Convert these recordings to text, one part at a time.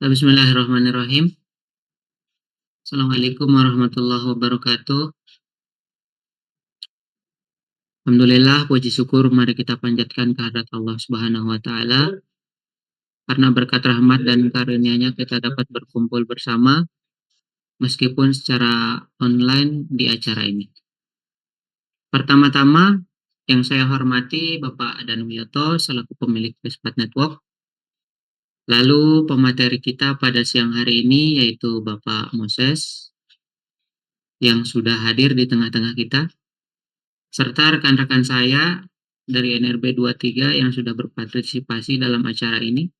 Bismillahirrahmanirrahim. Assalamualaikum warahmatullahi wabarakatuh. Alhamdulillah, puji syukur mari kita panjatkan kehadirat Allah Subhanahu wa taala. Karena berkat rahmat dan karunia-Nya kita dapat berkumpul bersama meskipun secara online di acara ini. Pertama-tama yang saya hormati Bapak Danwiyoto selaku pemilik Vespat Network. Lalu pemateri kita pada siang hari ini yaitu Bapak Moses yang sudah hadir di tengah-tengah kita, serta rekan-rekan saya dari NRB 23 yang sudah berpartisipasi dalam acara ini,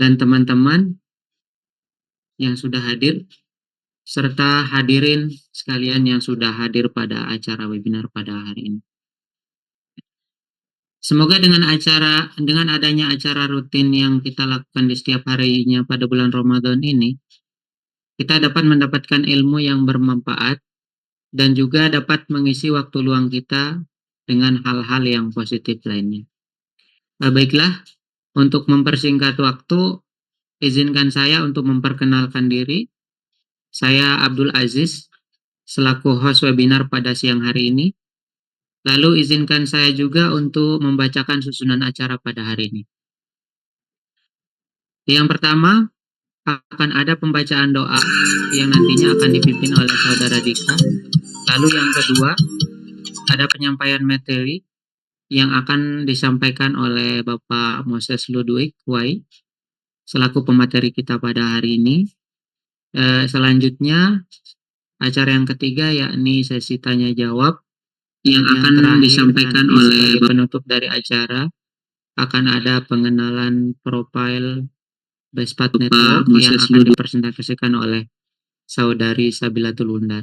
dan teman-teman yang sudah hadir, serta hadirin sekalian yang sudah hadir pada acara webinar pada hari ini. Semoga dengan adanya acara rutin yang kita lakukan di setiap harinya pada bulan Ramadan ini, kita dapat mendapatkan ilmu yang bermanfaat dan juga dapat mengisi waktu luang kita dengan hal-hal yang positif lainnya. Baiklah, untuk mempersingkat waktu, izinkan saya untuk memperkenalkan diri. Saya Abdul Aziz, selaku host webinar pada siang hari ini. Lalu izinkan saya juga untuk membacakan susunan acara pada hari ini. Yang pertama, akan ada pembacaan doa yang nantinya akan dipimpin oleh Saudara Dika. Lalu yang kedua, ada penyampaian materi yang akan disampaikan oleh Bapak Moses Ludwig Wai, selaku pemateri kita pada hari ini. Selanjutnya, acara yang ketiga yakni sesi tanya jawab yang akan disampaikan oleh penutup dari acara. Akan ada pengenalan profil Vespat Network yang akan dipresentasikan oleh Saudari Sabilatul Undar.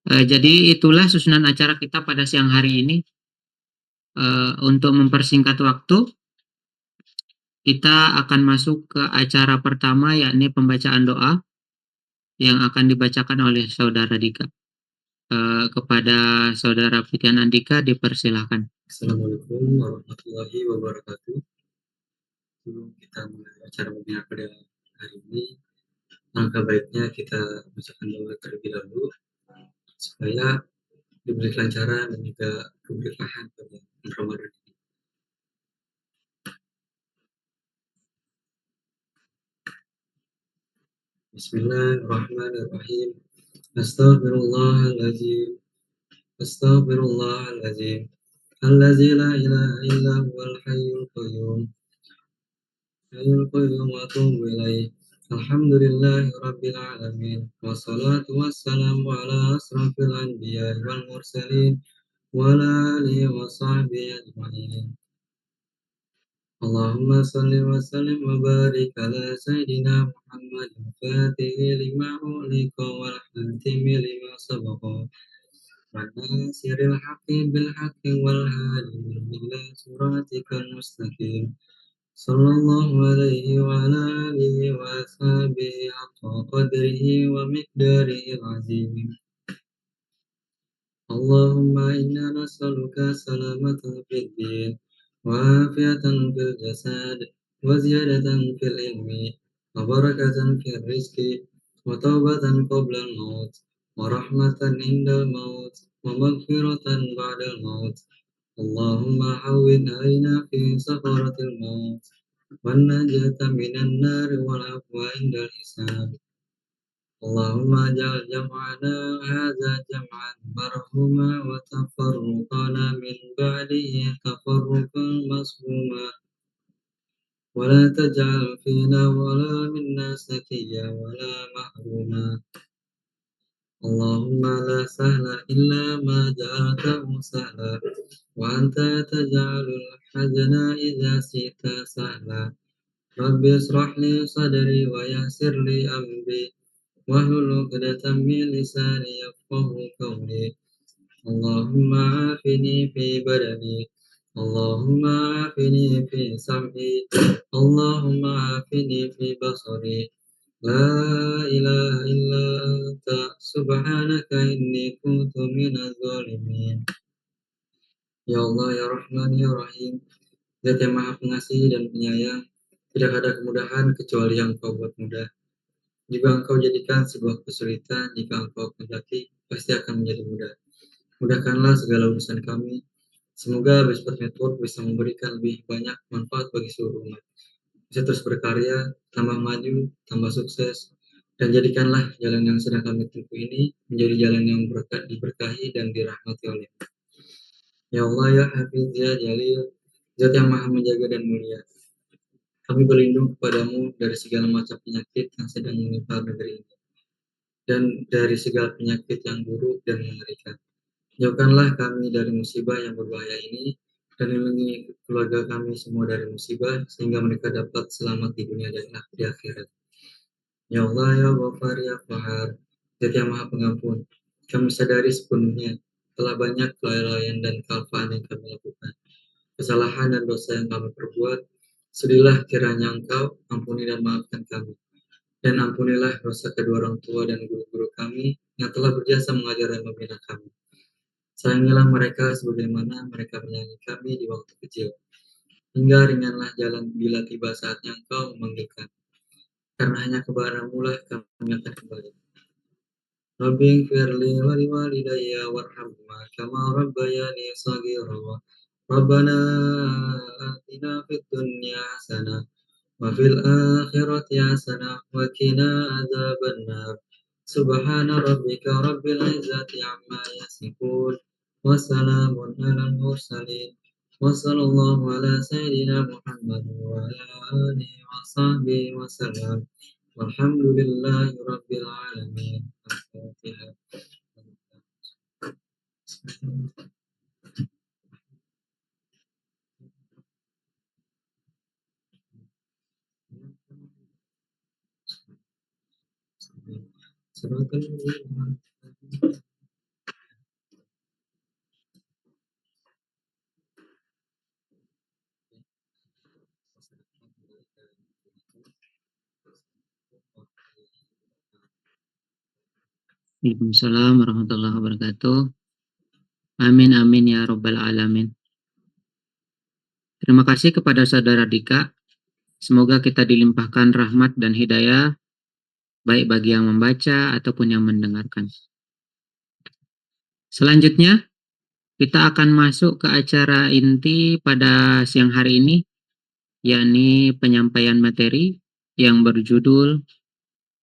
Jadi itulah susunan acara kita pada siang hari ini. Untuk mempersingkat waktu, kita akan masuk ke acara pertama yakni pembacaan doa yang akan dibacakan oleh Saudara Dika. Kepada Saudara Fitian Andika dipersilahkan. Assalamualaikum warahmatullahi wabarakatuh. Sebelum kita mulai acara webinar pada hari ini, langkah baiknya kita bacakan doa terlebih dahulu supaya diberi kelancaran dan juga keberkahan pada Ramadan ini. Bismillahirrahmanirrahim. Astaghfirullahaladzim. Astaghfirullahaladzim. Allazi la ilaha illa huwal hayyul qayyum. Hayyul qayyum wa atubu ilaih. Alhamdulillahi rabbil alamin. Wassalatu wassalamu ala asrafil anbiya wal mursalin wa ala alihi wa sahbihi ajma'in. Allahumma salli wa sallim wa barik ala sayyidina Muhammadin fatihi lima u'liqa wal khatimi lima sabaqa wa nasiril haqqi bil haqqi wal hadi ila siratikal mustaqim. Sallallahu alaihi wa ala alihi wa ashabihi haqqa qadrihi wa miqdarihi azim. Allahumma inna nas'aluka salamatan fid din wa afiatan fil jasad wa ziyadatan fil ilmi wa barakatan fil rizqi wa taubatan qabla al-maut wa rahmatan indal maut wa maghfiratan ba'dal maut. Allahumma hawwin alaina fi sakaratil maut والنجاة من النار والعفو عند الحساب. اللهم اجعل جمعنا هذا جمعا مرحوما وتفرقنا من بعده تفرقا مصفوما ولا تجعل فينا ولا منا سكيا ولا محروما. اللهم لا سهل إلا ما جعلته سهلا وأنت تجعل الحزن إذا شئت سهلا. Rabbi israh li sadri wa yassir li amri wahlul 'uqdatam min lisani yafqahu qawli. Allahumma afini fi badani, Allahumma afini fi sam'i, Allahumma afini fi basari. La ilaha illa anta subhanaka inni kuntu minaz zalimin. Ya Allah, ya Rahman, ya Rahim, Zat yang Maha Pengasih dan Penyayang, Tidak ada kemudahan kecuali yang Engkau buat mudah. Jika Engkau jadikan sebuah kesulitan, jika Engkau kehendaki, pasti akan menjadi mudah. Mudahkanlah segala urusan kami. Semoga Bespot Network bisa memberikan lebih banyak manfaat bagi seluruh umat. Bisa terus berkarya, tambah maju, tambah sukses, dan jadikanlah jalan yang sedang kami tempuh ini menjadi jalan yang diberkahi dan dirahmati oleh Ya Allah, ya Hafiz, ya Jalil, Zat yang maha menjaga dan mulia. Kami berlindung kepadamu dari segala macam penyakit yang sedang menimpa negeri ini, dan dari segala penyakit yang buruk dan mengerikan. Jauhkanlah kami dari musibah yang berbahaya ini, dan lindungi keluarga kami semua dari musibah, sehingga mereka dapat selamat di dunia dan di akhirat. Ya Allah, ya Ghafar, ya Qahar, Zat yang maha pengampun, kami sadari sepenuhnya telah banyak kelalaian dan kealpaan yang kami lakukan, kesalahan dan dosa yang kami perbuat. Sudilah kiranya Engkau ampuni dan maafkan kami. Dan ampunilah dosa kedua orang tua dan guru-guru kami yang telah berjasa mengajar dan membina kami. Sayangilah mereka sebagaimana mereka menyayangi kami di waktu kecil. Hingga ringanlah jalan bila tiba saatnya Engkau memanggilkan. Karena hanya kepadamu lah kami akan kembali. Rabbi firli wali walidayya warhamma kama rabbayani saghira. Rabbana atina fid dunya hasanah wa fil akhirati hasanah wa qina adzabannar. Subhana rabbika rabbil izzati amma yasifun wa salamun alal mursalin wa sallallahu ala sayyidina Muhammad wa ala alihi wa sahbihi wa sallam. Walhamdulillahi rabbil alamin. Al-Fatihah. Waalaikumsalam warahmatullahi wabarakatuh. Amin amin ya robbal alamin. Terima kasih kepada saudara Dika. Semoga kita dilimpahkan rahmat dan hidayah, baik bagi yang membaca ataupun yang mendengarkan. Selanjutnya, kita akan masuk ke acara inti pada siang hari ini, yakni penyampaian materi yang berjudul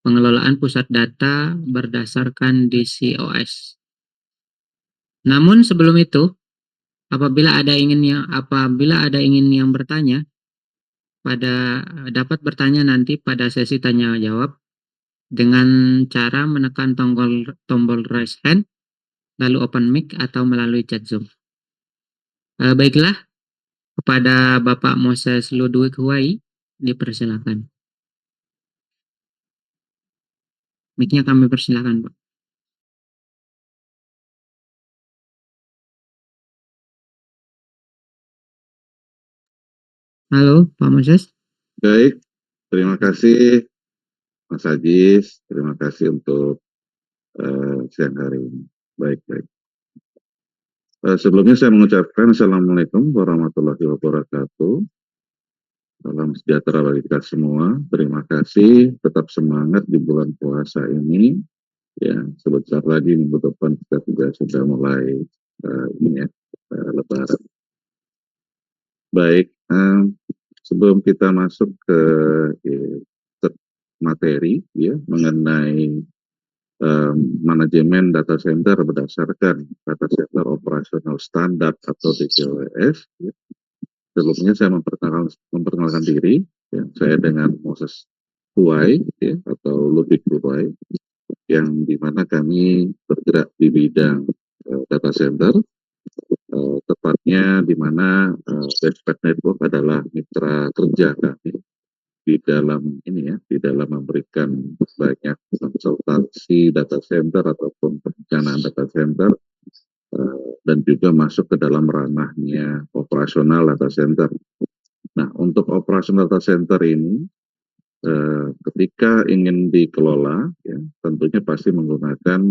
Pengelolaan Pusat Data Berdasarkan DCOS. Namun sebelum itu, apabila ada ingin yang bertanya, dapat bertanya nanti pada sesi tanya jawab dengan cara menekan tombol raise hand, lalu open mic atau melalui chat Zoom. Baiklah, kepada Bapak Moses Ludwig Huwai, dipersilakan. Mic-nya kami persilakan, Pak. Halo, Pak Moses. Baik, terima kasih Mas Ajis, terima kasih untuk siang hari ini. Baik. Sebelumnya saya mengucapkan Assalamualaikum warahmatullahi wabarakatuh. Salam sejahtera bagi kita semua. Terima kasih, tetap semangat di bulan puasa ini. Ya, sebentar lagi minggu depan kita juga sudah mulai Lebaran. Baik, sebelum kita masuk ke materi ya mengenai manajemen data center berdasarkan data center operasional standar atau DCOS. Ya. Sebelumnya saya memperkenalkan diri. Ya. Saya dengan Moses Huwai ya, atau Ludwig Huwai, yang dimana kami bergerak di bidang data center. Tepatnya di mana Bespot Network adalah mitra kerja kami di dalam memberikan banyak konsultasi data center ataupun perencanaan data center dan juga masuk ke dalam ranahnya operasional data center. Nah, untuk operasional data center ini ketika ingin dikelola, ya, tentunya pasti menggunakan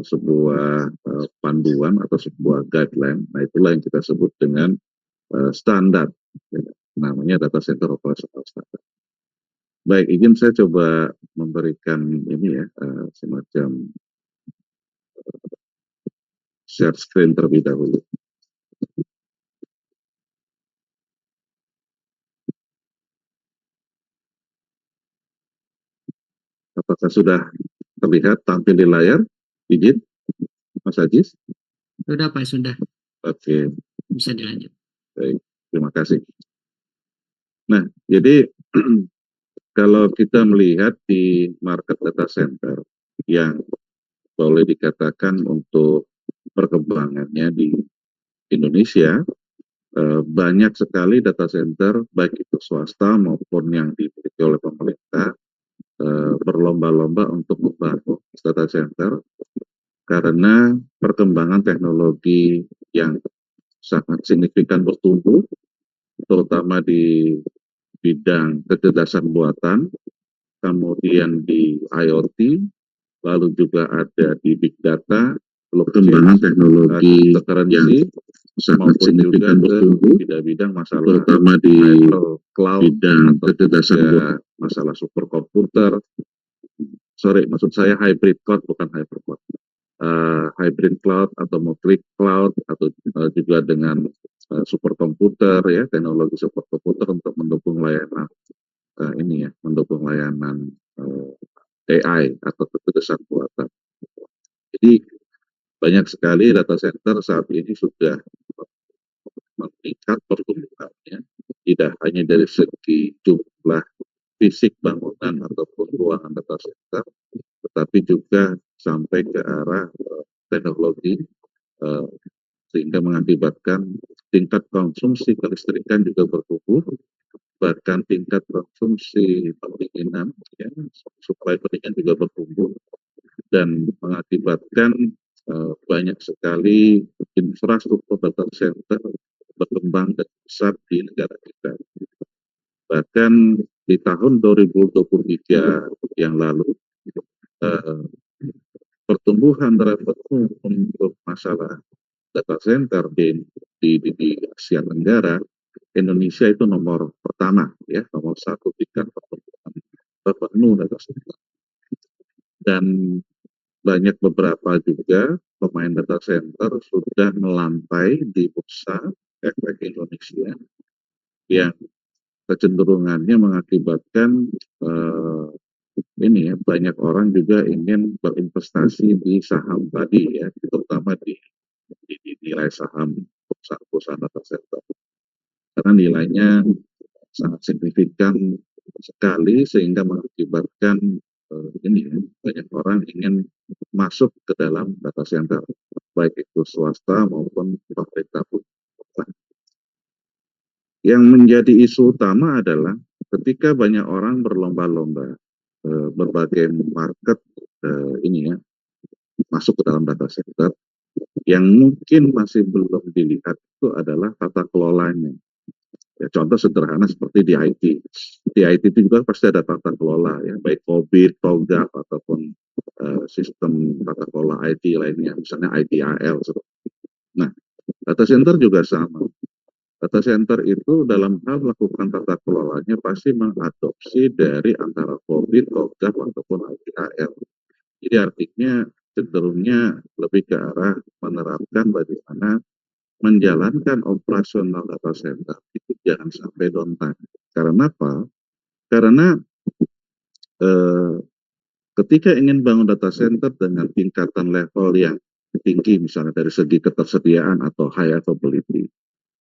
sebuah panduan atau sebuah guideline. Nah, itulah yang kita sebut dengan standar, ya, namanya data center operasional standar. Baik, izin saya coba memberikan ini ya, semacam share screen terlebih dahulu. Apakah sudah terlihat tampil di layar? Izin, Mas Ajis? Sudah Pak, sudah. Oke, Bisa dilanjut. baik. Terima kasih. Nah, jadi kalau kita melihat di market data center yang boleh dikatakan untuk perkembangannya di Indonesia, banyak sekali data center, baik itu swasta maupun yang dimiliki oleh pemerintah, berlomba-lomba untuk membangun data center karena perkembangan teknologi yang sangat signifikan bertumbuh, terutama di bidang kecerdasan buatan, kemudian di IoT, lalu juga ada di big data, perkembangan teknologi yang sangat signifikan bertumbuh, bidang-bidang masalah terutama di cloud, bidang kecerdasan buatan, masalah superkomputer, sorry, maksud saya hybrid cloud bukan hypercloud, hybrid cloud atau multi cloud atau juga dengan superkomputer ya, teknologi superkomputer untuk mendukung layanan ini ya, mendukung layanan AI atau kecerdasan buatan. Jadi banyak sekali data center saat ini sudah meningkat pertumbuhannya, tidak hanya dari segi jumlah fisik bangunan ataupun ruangan data center, tetapi juga sampai ke arah teknologi, eh, sehingga mengakibatkan tingkat konsumsi kelistrikan juga bertumbuh, bahkan tingkat konsumsi pendinginan, ya, suplai pendinginan juga bertumbuh, dan mengakibatkan banyak sekali infrastruktur data center berkembang dan besar di negara kita. Bahkan di tahun 2023 yang lalu, eh, pertumbuhan revenue untuk masalah data center di Asia Tenggara, Indonesia itu nomor pertama, ya, nomor satu tingkat pertumbuhan revenue data center. Dan banyak beberapa juga pemain data center sudah melantai di bursa efek Indonesia yang kecenderungannya mengakibatkan ini ya, banyak orang juga ingin berinvestasi di saham tadi ya, terutama di nilai saham perusahaan data center karena nilainya sangat signifikan sekali sehingga mengakibatkan ini ya, banyak orang ingin masuk ke dalam data center baik itu swasta maupun pemerintah pun. Yang menjadi isu utama adalah ketika banyak orang berlomba-lomba berbagai market ini ya masuk ke dalam data center, yang mungkin masih belum dilihat itu adalah tata kelolanya. Ya, contoh sederhana seperti di IT. Di IT itu juga pasti ada tata kelola ya, baik COVID, TOGAP ataupun sistem tata kelola IT lainnya, misalnya ITAL. Nah, data center juga sama. Data center itu dalam hal melakukan tata kelolanya pasti mengadopsi dari antara COVID, TOGAP ataupun ITAL. Jadi artinya cenderungnya lebih ke arah menerapkan bagaimana menjalankan operasional data center itu jangan sampai downtime. Karena apa? Karena eh, ketika ingin bangun data center dengan tingkatan level yang tinggi, misalnya dari segi ketersediaan atau high availability,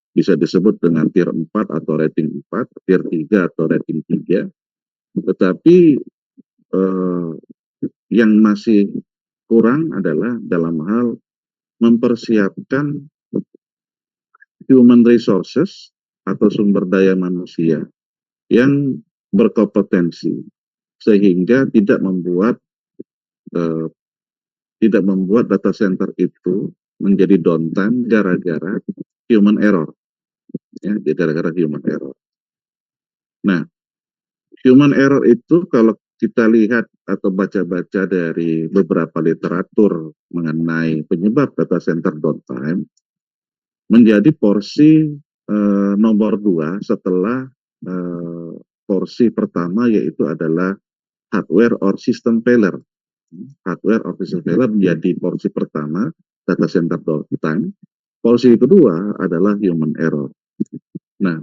bisa disebut dengan tier 4 atau rating 4, tier 3 atau rating 3, tetapi eh, yang masih kurang adalah dalam hal mempersiapkan human resources atau sumber daya manusia yang berkompetensi sehingga eh, tidak membuat data center itu menjadi downtime gara-gara human error, ya, gara-gara human error. Nah, human error itu kalau kita lihat atau baca-baca dari beberapa literatur mengenai penyebab data center downtime, menjadi porsi nomor 2 setelah porsi pertama yaitu adalah hardware or system failure. Hardware or system failure menjadi porsi pertama data center downtime. Porsi kedua adalah human error. Nah,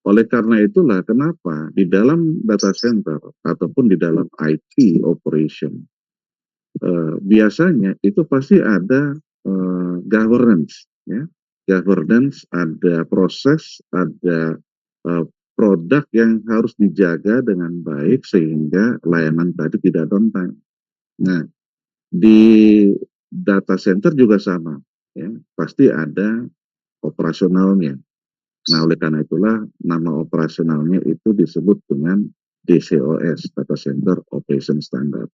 oleh karena itulah kenapa di dalam data center ataupun di dalam IT operation biasanya itu pasti ada governance, ya. Governance, ada proses, ada eh, produk yang harus dijaga dengan baik sehingga layanan tadi tidak downtime. Nah, di data center juga sama, ya, pasti ada operasionalnya. Nah, oleh karena itulah nama operasionalnya itu disebut dengan DCOS, Data Center Operation Standard.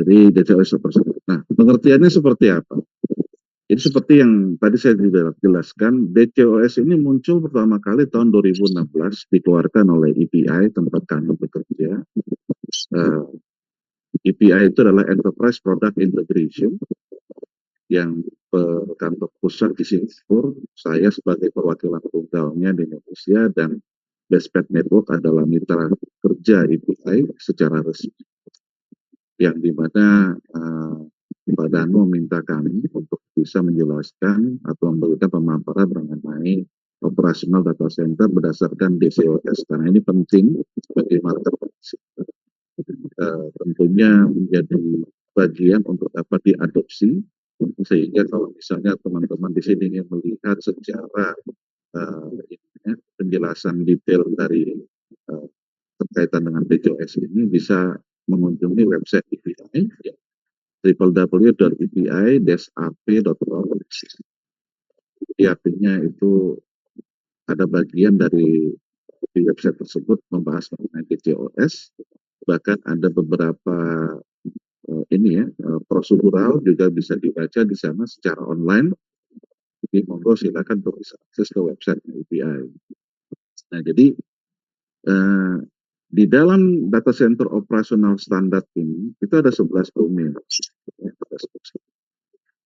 Jadi DCOS operasional. Nah, pengertiannya seperti apa? Jadi seperti yang tadi saya juga jelaskan, DCOS ini muncul pertama kali tahun 2016, dikeluarkan oleh EPI tempat kami bekerja. EPI itu adalah Enterprise Product Integration yang berkantor pusat di Singapura. Saya sebagai perwakilan tunggalnya di Indonesia dan Bestpac Network adalah mitra kerja EPI secara resmi, yang dimana Pak Danu meminta kami untuk bisa menjelaskan atau memberikan pemaparan mengenai operasional data center berdasarkan DCOS, karena ini penting bagi market. Tentunya menjadi bagian untuk dapat diadopsi, sehingga kalau misalnya teman-teman di sini ingin melihat secara penjelasan detail dari berkaitan dengan DCOS ini, bisa mengunjungi website EPI, ya, www.epi-ap.com. Jadi artinya itu ada bagian dari di website tersebut membahas mengenai DCOS, bahkan ada beberapa prosedural juga bisa dibaca di sana secara online. Jadi monggo silakan untuk bisa akses ke website EPI. Nah, jadi di dalam data center operasional standar ini itu ada 11 domain.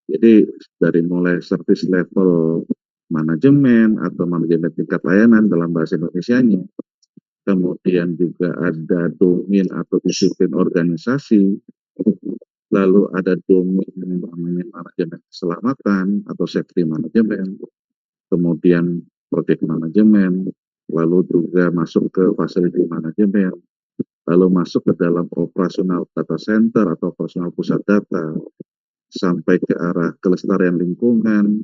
Jadi dari mulai service level manajemen atau manajemen tingkat layanan dalam bahasa Indonesianya, kemudian juga ada domain atau disiplin organisasi, lalu ada domain namanya manajemen keselamatan atau safety manajemen, kemudian project manajemen, lalu juga masuk ke facility manajemen, lalu masuk ke dalam operasional data center atau operasional pusat data, sampai ke arah kelestarian lingkungan,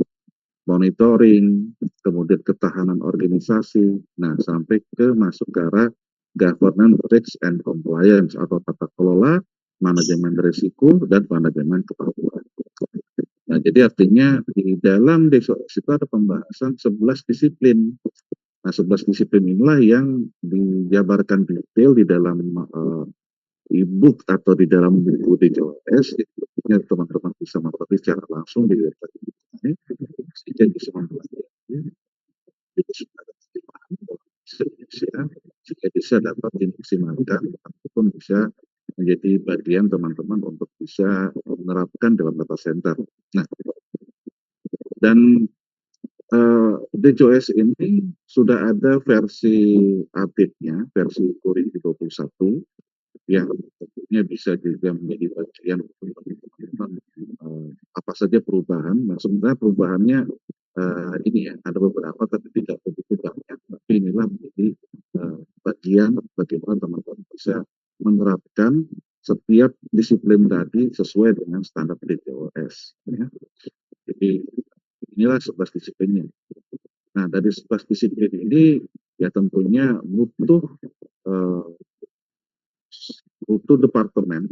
monitoring, kemudian ketahanan organisasi, nah sampai ke masuk ke arah governance, risk and compliance atau tata kelola, manajemen risiko, dan manajemen kepatuhan. Nah, jadi artinya di dalam DCOS itu ada pembahasan 11 disiplin. Nah, 11 disiplin inilah yang dijabarkan detail di dalam e-book atau di dalam buku DCOS. Itu teman-teman bisa mengikuti secara langsung di website ini, sehingga bisa mempelajari itu secara dipahami dalam Indonesia, sehingga bisa dapat dimaksimalkan ataupun bisa menjadi bagian teman-teman untuk bisa menerapkan dalam data center. Nah, dan DCOS ini sudah ada versi update-nya, versi Core 21, yang tentunya bisa juga menjadi bagian untuk teman-teman apa saja perubahan. Nah, sebenarnya perubahannya ini ya, ada beberapa tapi tidak begitu banyak. Tapi inilah menjadi bagian bagaimana teman-teman bisa menerapkan setiap disiplin tadi sesuai dengan standar DCOS. Ya. Jadi inilah 11 disiplinnya. Nah, dari 11 disiplin ini ya tentunya butuh departemen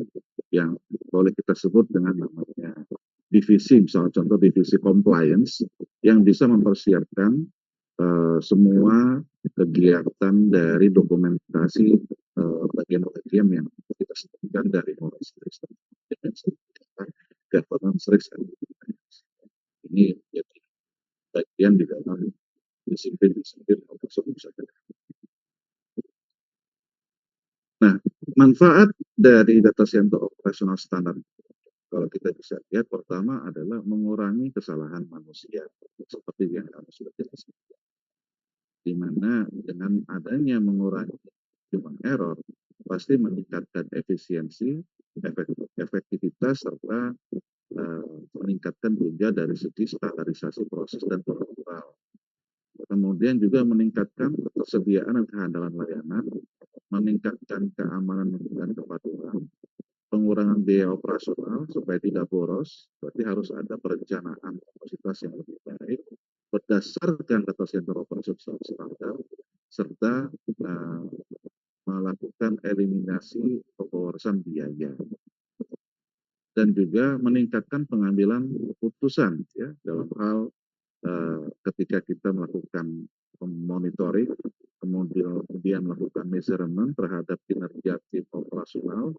yang boleh kita sebut dengan namanya divisi, misalnya contoh divisi compliance, yang bisa mempersiapkan semua kegiatan dari dokumentasi bagian-bagian yang kita sebutkan dari mulai governance, risk, and compliance. Ini jadi bagian di dalam disiplin-disiplin tersebut saja. Nah, manfaat dari data center operasional standar, kalau kita bisa lihat, pertama adalah mengurangi kesalahan manusia, seperti yang kami sudah jelaskan. di mana dengan adanya mengurangi human error pasti meningkatkan efisiensi, efektivitas serta meningkatkan juga dari segi standarisasi proses dan prosedural. Kemudian juga meningkatkan ketersediaan dan kehandalan layanan, meningkatkan keamanan dan kepatuhan, pengurangan biaya operasional supaya tidak boros, berarti harus ada perencanaan kapasitas yang lebih baik berdasarkan data center operation standar, serta melakukan eliminasi pemborosan biaya dan juga meningkatkan pengambilan keputusan ya dalam hal ketika kita melakukan monitoring, kemudian melakukan measurement terhadap kinerja tim operasional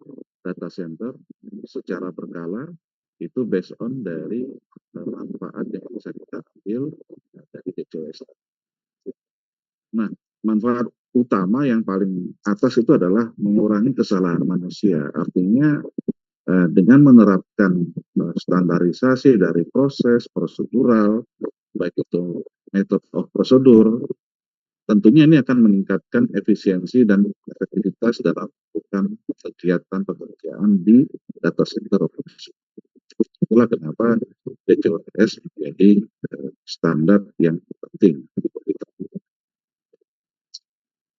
data center secara berkala, itu based on dari manfaat yang bisa kita ambil dari DCOS. Nah, manfaat utama yang paling atas itu adalah mengurangi kesalahan manusia. Artinya dengan menerapkan standarisasi dari proses prosedural, baik itu method of prosedur, tentunya ini akan meningkatkan efisiensi dan efektivitas dalam melakukan kegiatan pekerjaan di data center operation. Itulah kenapa DCOS menjadi standar yang penting.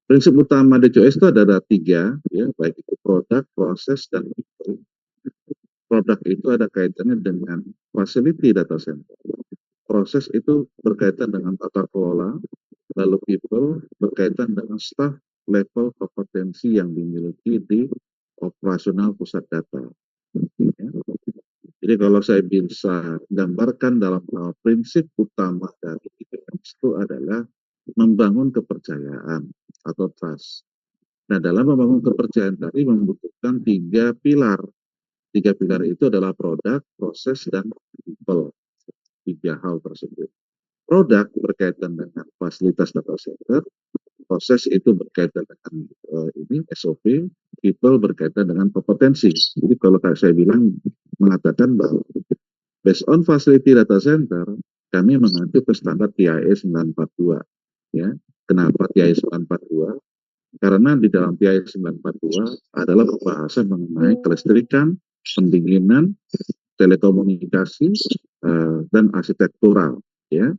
Prinsip utama DCOS itu ada tiga, ya, baik itu produk, proses, dan people. Produk itu ada kaitannya dengan facility data center. Proses itu berkaitan dengan tata kelola, lalu people berkaitan dengan staff level kompetensi yang dimiliki di operasional pusat data. Ya. Jadi kalau saya bisa gambarkan dalam prinsip utama dari IPS itu adalah membangun kepercayaan atau trust. Nah, dalam membangun kepercayaan tadi membutuhkan tiga pilar. Tiga pilar itu adalah produk, proses, dan people. Tiga hal tersebut. Produk berkaitan dengan fasilitas data center, proses itu berkaitan dengan ini SOP, people berkaitan dengan kompetensi. Jadi kalau saya bilang mengatakan bahwa based on facility data center, kami mengacu ke standar TIA 942. Ya, kenapa TIA 942? Karena di dalam TIA 942 adalah pembahasan mengenai kelistrikan, pendinginan, telekomunikasi, dan arsitektural. Ya,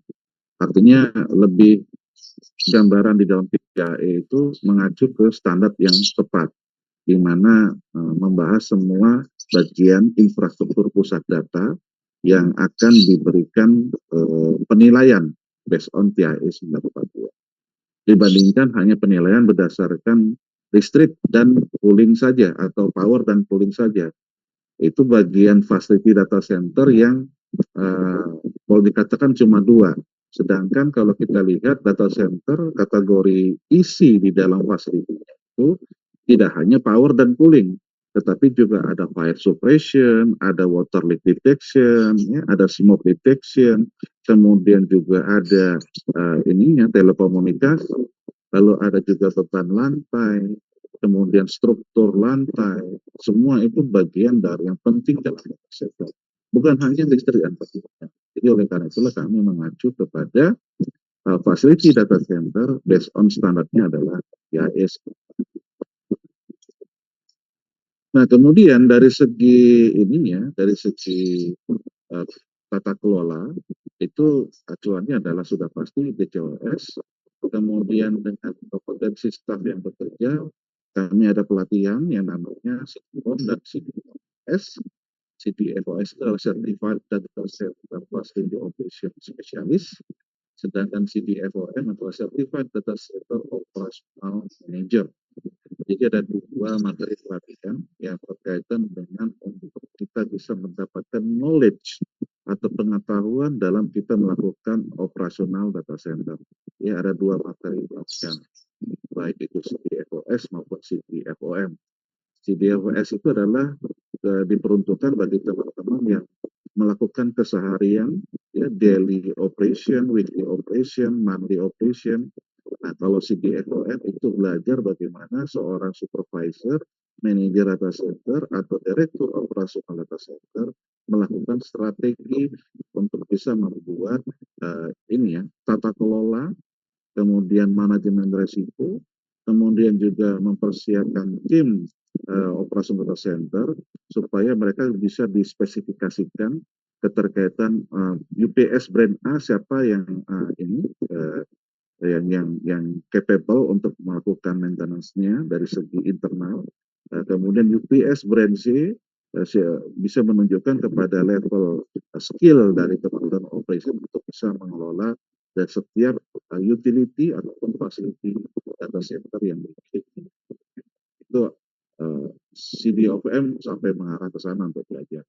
artinya lebih gambaran di dalam 3E itu mengacu ke standar yang tepat, di mana membahas semua bagian infrastruktur pusat data yang akan diberikan penilaian based on TIA 942. Dibandingkan hanya penilaian berdasarkan listrik dan cooling saja atau power dan cooling saja. Itu bagian facility data center yang boleh dikatakan cuma dua. Sedangkan kalau kita lihat data center kategori isi di dalam facility itu tidak hanya power dan cooling, tetapi juga ada fire suppression, ada water leak detection, ya, ada smoke detection, kemudian juga ada ininya telekomunikasi, lalu ada juga beban lantai, kemudian struktur lantai, semua itu bagian dari yang penting dalam data center. Bukan hanya listrik dan pastinya. Jadi oleh karena itulah kami mengacu kepada facility data center based on standarnya adalah IAS. Nah, kemudian dari segi ininya, dari segi tata kelola, itu acuannya adalah sudah pasti DCOS. Kemudian dengan kompetensi staf yang bekerja, kami ada pelatihan yang namanya CDFOS dan CDFOS. CDFOS itu adalah Certified Data Center Facility Operation Specialist. Sedangkan CDFOM adalah Certified Data Center Operational Manager. Jadi ada dua materi pelatihan yang berkaitan dengan untuk kita bisa mendapatkan knowledge atau pengetahuan dalam kita melakukan operasional data center. Ya, ada dua materi pelatihan, baik itu CDFOS maupun CDFOM. CDFOS itu adalah diperuntukkan bagi teman-teman yang melakukan keseharian, ya, daily operation, weekly operation, monthly operation. Nah, kalau CDFOM itu belajar bagaimana seorang supervisor, manajer data center, atau direktur operasional data center melakukan strategi untuk bisa membuat ini ya tata kelola kemudian manajemen risiko, kemudian juga mempersiapkan tim operasi data center supaya mereka bisa dispesifikasikan keterkaitan UPS brand A siapa yang yang capable untuk melakukan maintenance-nya dari segi internal. Kemudian UPS brand C bisa menunjukkan kepada level skill dari teman-teman operation untuk bisa mengelola dan setiap utility ataupun facility data center yang dimiliki. Itu CDOFM sampai mengarah ke sana untuk belajar.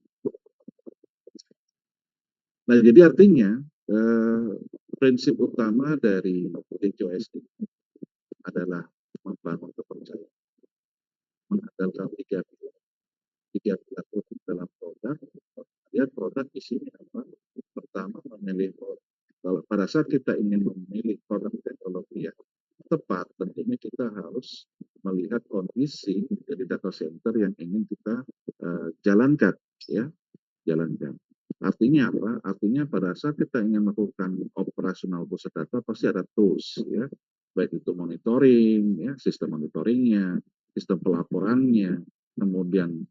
Nah, jadi artinya prinsip utama dari DCOS ini adalah membangun kepercayaan, mengandalkan tiga pilar dalam produk. Lihat produk isinya apa? Pertama, memilih produk. Kalau pada saat kita ingin memilih produk teknologi yang tepat, tentunya kita harus melihat kondisi dari data center yang ingin kita jalankan, ya. Jalankan. Artinya apa? Artinya pada saat kita ingin melakukan operasional pusat data pasti ada tools, ya, baik itu monitoring, ya, sistem monitoringnya, sistem pelaporannya, kemudian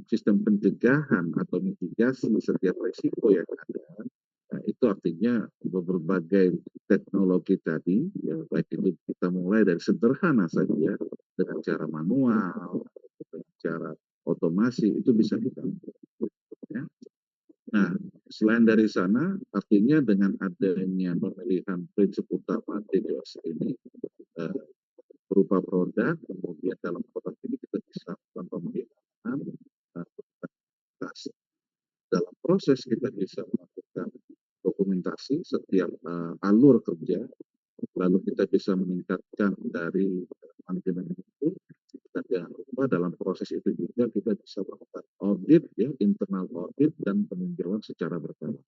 sistem pencegahan atau mitigasi setiap risiko yang ada. Nah, itu artinya berbagai teknologi tadi, ya, baik itu kita mulai dari sederhana saja dengan cara manual, dengan cara otomasi itu bisa kita, ya. Nah, selain dari sana, artinya dengan adanya pemilihan prinsip utama DDoS ini eh, berupa produk, kemudian dalam produk ini kita bisa melakukan pemilihan, dokumentasi. Dalam proses kita bisa melakukan dokumentasi setiap alur kerja, lalu kita bisa meningkatkan dari manajemen itu. Dan jangan lupa dalam proses itu juga kita bisa melakukan audit, ya, internal audit dan peninjauan secara berkala.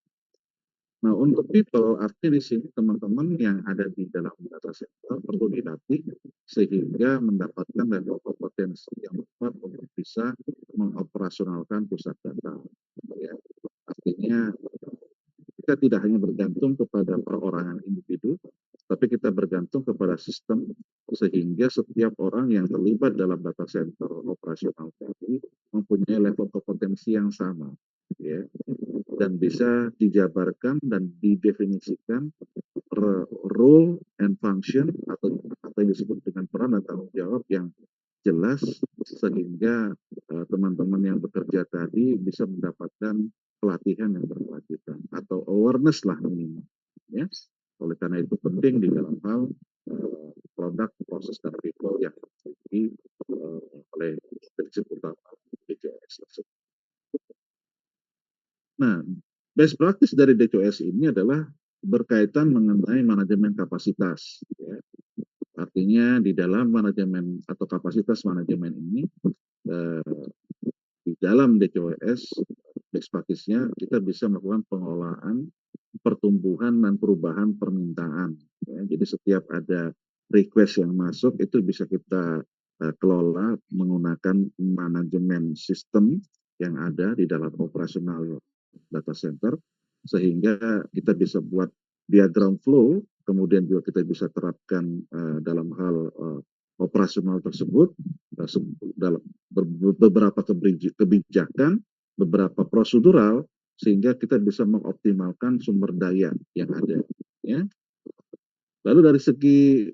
Nah, untuk people, artinya di sini teman-teman yang ada di dalam data center perlu dilatih sehingga mendapatkan level kompetensi yang tepat untuk bisa mengoperasionalkan pusat data. Ya. Artinya kita tidak hanya bergantung kepada perorangan individu, tapi kita bergantung kepada sistem sehingga setiap orang yang terlibat dalam data center operasional tadi mempunyai level kompetensi yang sama, ya, dan bisa dijabarkan dan didefinisikan role and function atau yang disebut dengan peran dan tanggung jawab yang jelas sehingga teman-teman yang bekerja tadi bisa mendapatkan pelatihan yang berkelanjutan atau awareness lah minimal, ya. Oleh karena itu penting di dalam hal produk, proses, dan people yang dimiliki oleh prinsip utama DCOS tersebut. Nah, best practice dari DCOS ini adalah berkaitan mengenai manajemen kapasitas, ya. Artinya di dalam manajemen atau kapasitas manajemen ini di dalam DCOS best practice-nya kita bisa melakukan pengelolaan pertumbuhan dan perubahan permintaan, ya. Jadi setiap ada request yang masuk itu bisa kita kelola menggunakan manajemen sistem yang ada di dalam operasional data center sehingga kita bisa buat diagram flow, kemudian juga kita bisa terapkan dalam hal operasional tersebut dalam beberapa kebijakan, beberapa prosedural sehingga kita bisa mengoptimalkan sumber daya yang ada, ya. Lalu dari segi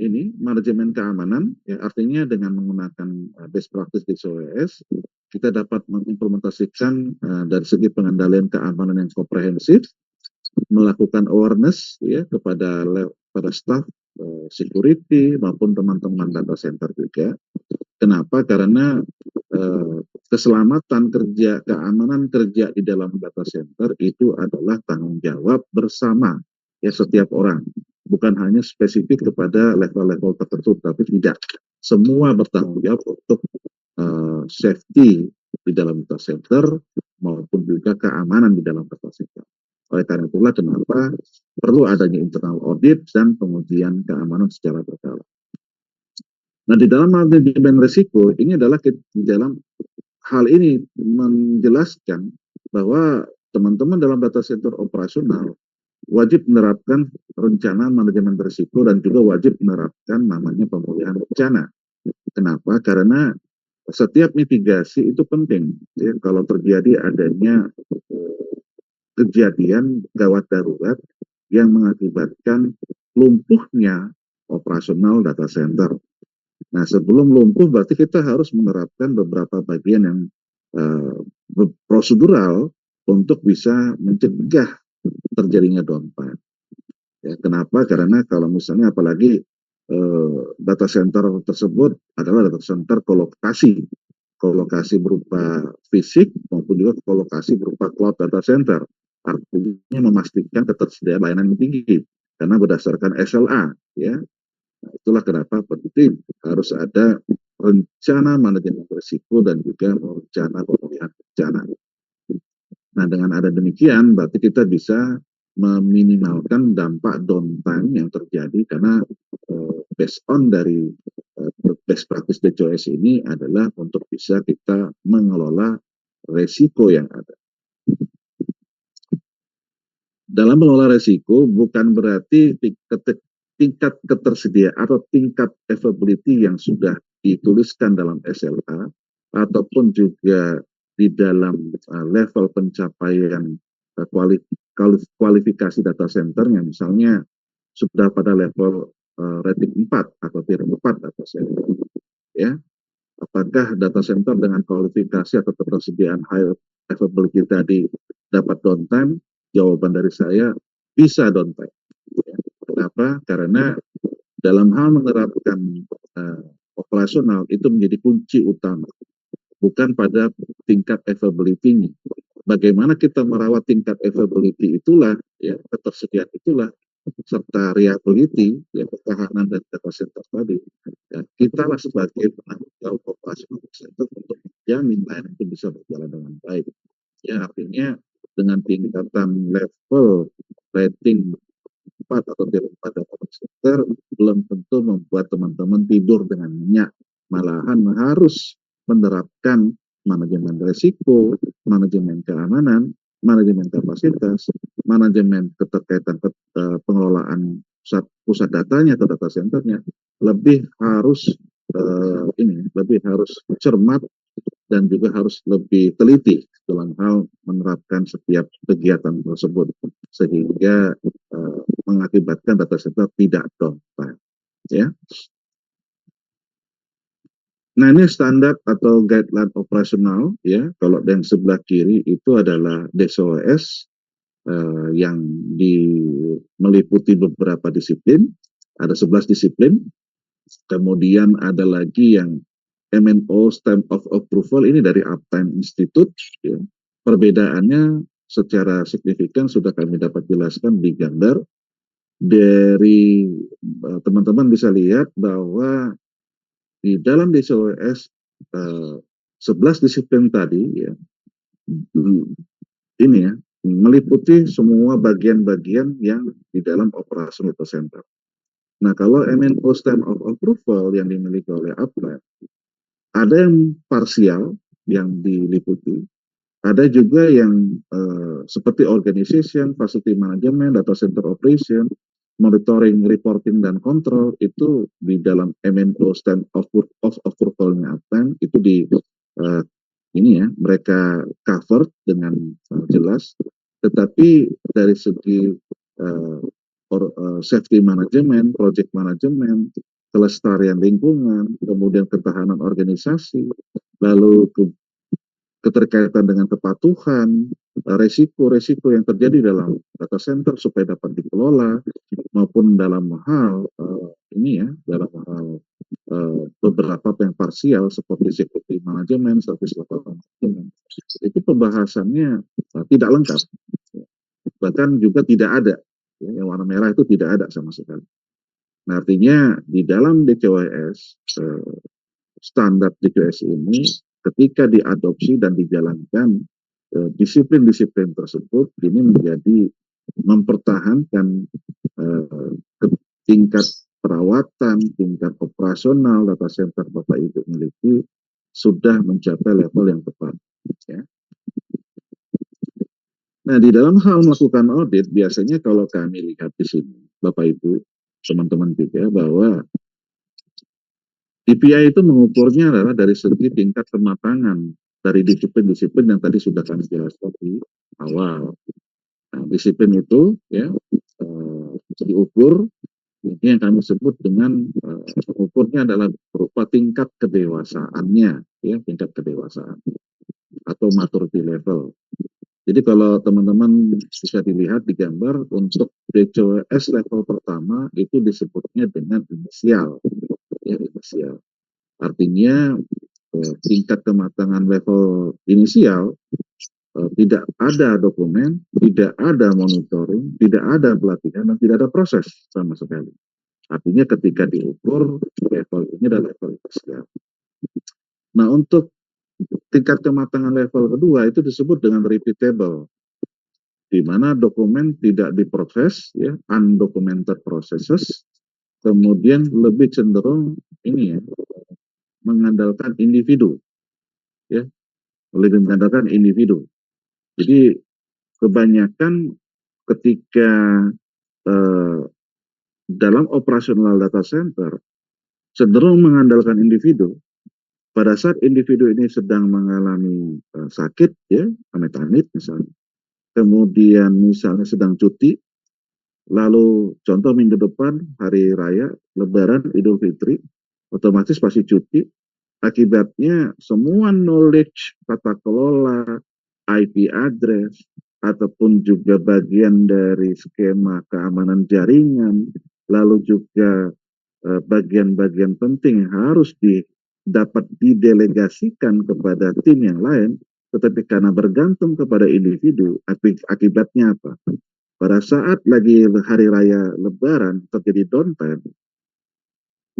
ini manajemen keamanan, ya, artinya dengan menggunakan best practice di DCOS kita dapat mengimplementasikan dari segi pengendalian keamanan yang komprehensif, melakukan awareness, ya, kepada staff security maupun teman-teman data center juga. Kenapa? Karena keselamatan kerja, keamanan kerja di dalam data center itu adalah tanggung jawab bersama, ya, setiap orang. Bukan hanya spesifik kepada level-level tertentu, tapi tidak. Semua bertanggung jawab untuk safety di dalam data center maupun juga keamanan di dalam data center. Oleh karena itulah kenapa perlu adanya internal audit dan pengujian keamanan secara berkala. Nah, di dalam manajemen risiko ini adalah di dalam hal ini menjelaskan bahwa teman-teman dalam data center operasional wajib menerapkan rencana manajemen risiko dan juga wajib menerapkan namanya pemulihan bencana. Kenapa? Karena setiap mitigasi itu penting. Ya, kalau terjadi adanya kejadian gawat darurat yang mengakibatkan lumpuhnya operasional data center. Nah, sebelum lumpuh berarti kita harus menerapkan beberapa bagian yang uh, prosedural untuk bisa mencegah terjadinya downtime. Ya, kenapa? Karena kalau misalnya apalagi data center tersebut adalah data center kolokasi berupa fisik maupun juga kolokasi berupa cloud data center. Artinya memastikan ketersediaan layanan yang tinggi karena berdasarkan SLA, ya. Nah, itulah kenapa penting harus ada rencana manajemen risiko dan juga rencana pemulihan bencana. Nah, dengan ada demikian, berarti kita bisa meminimalkan dampak downtime yang terjadi karena based on dari best practice DCOS ini adalah untuk bisa kita mengelola resiko yang ada. Dalam mengelola resiko bukan berarti tingkat ketersediaan atau tingkat availability yang sudah dituliskan dalam SLA ataupun juga di dalam level pencapaian kualifikasi data centernya misalnya sudah pada level rating 4 atau tier 4 data center, ya. Apakah data center dengan kualifikasi atau ketersediaan high availability tadi dapat downtime? Jawaban dari saya bisa downtime. Ya. Kenapa? Karena dalam hal menerapkan operasional itu menjadi kunci utama, bukan pada tingkat availability-nya. Bagaimana kita merawat tingkat availability itulah, ya, ketersediaan itulah, serta reliability, ya, ketahanan dan data center tadi. Ya, kita lah sebagai penanggung jawab operasional center untuk menjamin layanan itu bisa berjalan dengan baik. Ya, artinya dengan tingkatan level rating 4 atau tier 4 data center belum tentu membuat teman-teman tidur dengan nyenyak. Malahan harus menerapkan manajemen risiko, manajemen keamanan, manajemen kapasitas, manajemen keterkaitan pengelolaan pusat datanya atau data centernya lebih harus lebih harus cermat dan juga harus lebih teliti dalam hal menerapkan setiap kegiatan tersebut sehingga mengakibatkan data center tidak downtime, ya. Nah, ini standar atau guideline operasional, ya. Kalau yang sebelah kiri itu adalah DCOS yang meliputi beberapa disiplin, ada 11 disiplin. Kemudian ada lagi yang MNO Stamp of Approval, ini dari Uptime Institute, ya. Perbedaannya secara signifikan sudah kami dapat jelaskan di gambar. Dari teman-teman bisa lihat bahwa di dalam DCOS 11 disiplin tadi, ya, ini ya, meliputi semua bagian-bagian yang di dalam operasional data center. Nah, kalau MNO Stamp of Approval yang dimiliki oleh Uptime, ada yang parsial yang diliputi, ada juga yang seperti organization, facility management, data center operation, monitoring, reporting, dan control itu di dalam MNO Stamp of Approval-nya Uptime itu di ini ya, mereka cover dengan jelas. Tetapi dari segi safety management, project management, kelestarian lingkungan, kemudian ketahanan organisasi, lalu keterkaitan dengan kepatuhan, resiko-resiko yang terjadi dalam data center supaya dapat dikelola, maupun dalam hal ini ya, dalam hal beberapa yang parsial seperti security management, service level management, itu pembahasannya tidak lengkap, bahkan juga tidak ada, ya, yang warna merah itu tidak ada sama sekali. Nah, artinya di dalam DCOS standar DCOS ini ketika diadopsi dan dijalankan disiplin-disiplin tersebut ini menjadi mempertahankan tingkat perawatan, tingkat operasional data center Bapak Ibu miliki sudah mencapai level yang tepat, ya. Nah, di dalam hal melakukan audit, biasanya kalau kami lihat di sini, Bapak Ibu, teman-teman juga, bahwa DPI itu mengukurnya adalah dari segi tingkat kematangan dari disiplin-disiplin yang tadi sudah kami jelaskan di awal. Nah, disiplin itu ya diukur, ini yang kami sebut dengan ukurnya adalah berupa tingkat kedewasaannya, ya tingkat kedewasaan atau maturity level. Jadi kalau teman-teman bisa dilihat di gambar untuk DCOS level pertama itu disebutnya dengan inisial, ya inisial. Artinya tingkat kematangan level inisial tidak ada dokumen, tidak ada monitoring, tidak ada pelatihan, dan tidak ada proses sama sekali. Artinya ketika diukur level ini adalah level inisial. Nah, untuk tingkat kematangan level kedua itu disebut dengan repeatable, di mana dokumen tidak diproses, ya, undocumented processes, kemudian lebih cenderung ini ya, mengandalkan individu, ya, lebih mengandalkan individu. Jadi kebanyakan ketika eh, dalam operasional data center cenderung mengandalkan individu. Pada saat individu ini sedang mengalami sakit, ya, amit-amit misalnya, kemudian misalnya sedang cuti, lalu contoh minggu depan hari raya, Lebaran, Idul Fitri, otomatis pasti cuti. Akibatnya semua knowledge tata kelola, IP address, ataupun juga bagian dari skema keamanan jaringan, lalu juga bagian-bagian penting yang harus dapat didelegasikan kepada tim yang lain, tetapi karena bergantung kepada individu, akibatnya apa? Pada saat lagi hari raya Lebaran terjadi downtime,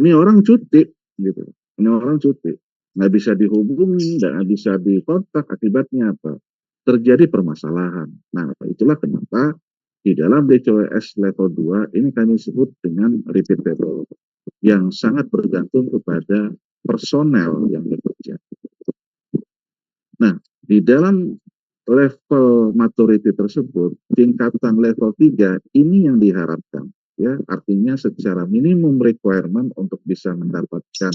ini orang cuti, gitu. Ini orang cuti, nggak bisa dihubungi, nggak bisa dikontak. Akibatnya apa? Terjadi permasalahan. Nah, itulah kenapa di dalam DCOS level 2 ini kami sebut dengan repeatable, yang sangat bergantung kepada personel yang bekerja. Nah, di dalam level maturity tersebut, tingkatan level 3 ini yang diharapkan, ya, artinya secara minimum requirement untuk bisa mendapatkan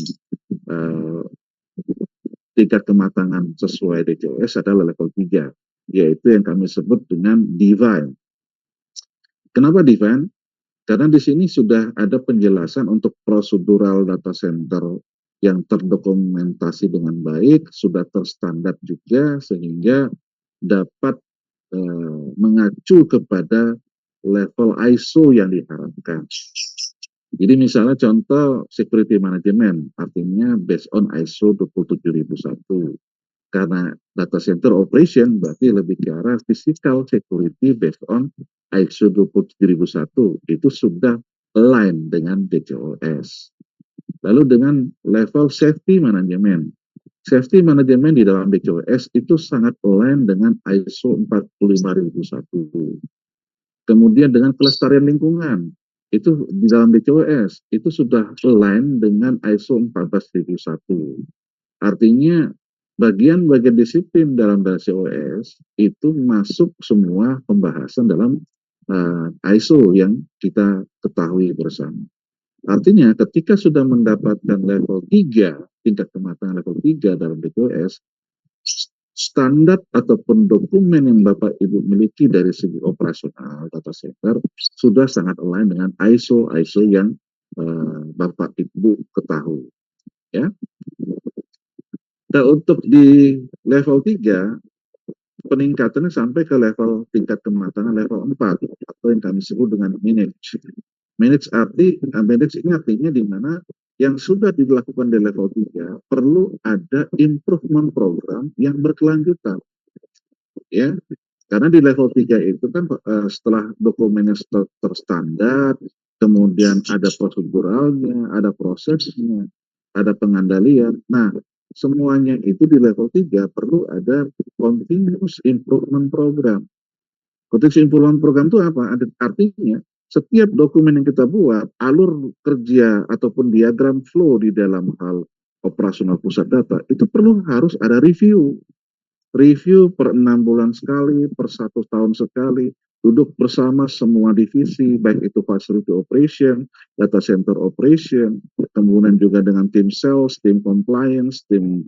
uh, tingkat kematangan sesuai DCOS adalah level 3, yaitu yang kami sebut dengan divine. Kenapa divine? Karena di sini sudah ada penjelasan untuk prosedural data center yang terdokumentasi dengan baik, sudah terstandar juga, sehingga dapat mengacu kepada level ISO yang diharapkan. Jadi misalnya contoh security management, artinya based on ISO 27001. Karena data center operation berarti lebih ke arah physical security based on ISO 27001. Itu sudah align dengan DCOS. Lalu dengan level safety management. Safety management di dalam DCOS itu sangat align dengan ISO 45001. Kemudian dengan kelestarian lingkungan, itu di dalam DCOS itu sudah align dengan ISO 14001. Artinya bagian-bagian disiplin dalam DCOS itu masuk semua pembahasan dalam ISO yang kita ketahui bersama. Artinya ketika sudah mendapatkan level 3, tingkat kematangan level 3 dalam DCOS, standar ataupun dokumen yang Bapak Ibu miliki dari segi operasional data center sudah sangat align dengan ISO yang Bapak Ibu ketahui, ya. Nah, untuk di level 3, peningkatannya sampai ke level tingkat kematangan level 4, atau yang kami sebut dengan manage. Manage ini artinya di mana yang sudah dilakukan di level 3 perlu ada improvement program yang berkelanjutan, ya. Karena di level 3 itu kan setelah dokumennya terstandar, kemudian ada proseduralnya, ada prosesnya, ada pengandalian. Nah, semuanya itu di level 3 perlu ada continuous improvement program. Continuous improvement program itu apa? Artinya setiap dokumen yang kita buat, alur kerja ataupun diagram flow di dalam hal operasional pusat data itu perlu harus ada review. review per 6 bulan sekali, per 1 tahun sekali, duduk bersama semua divisi, baik itu facility operation, data center operation, kemudian juga dengan tim sales, tim compliance, tim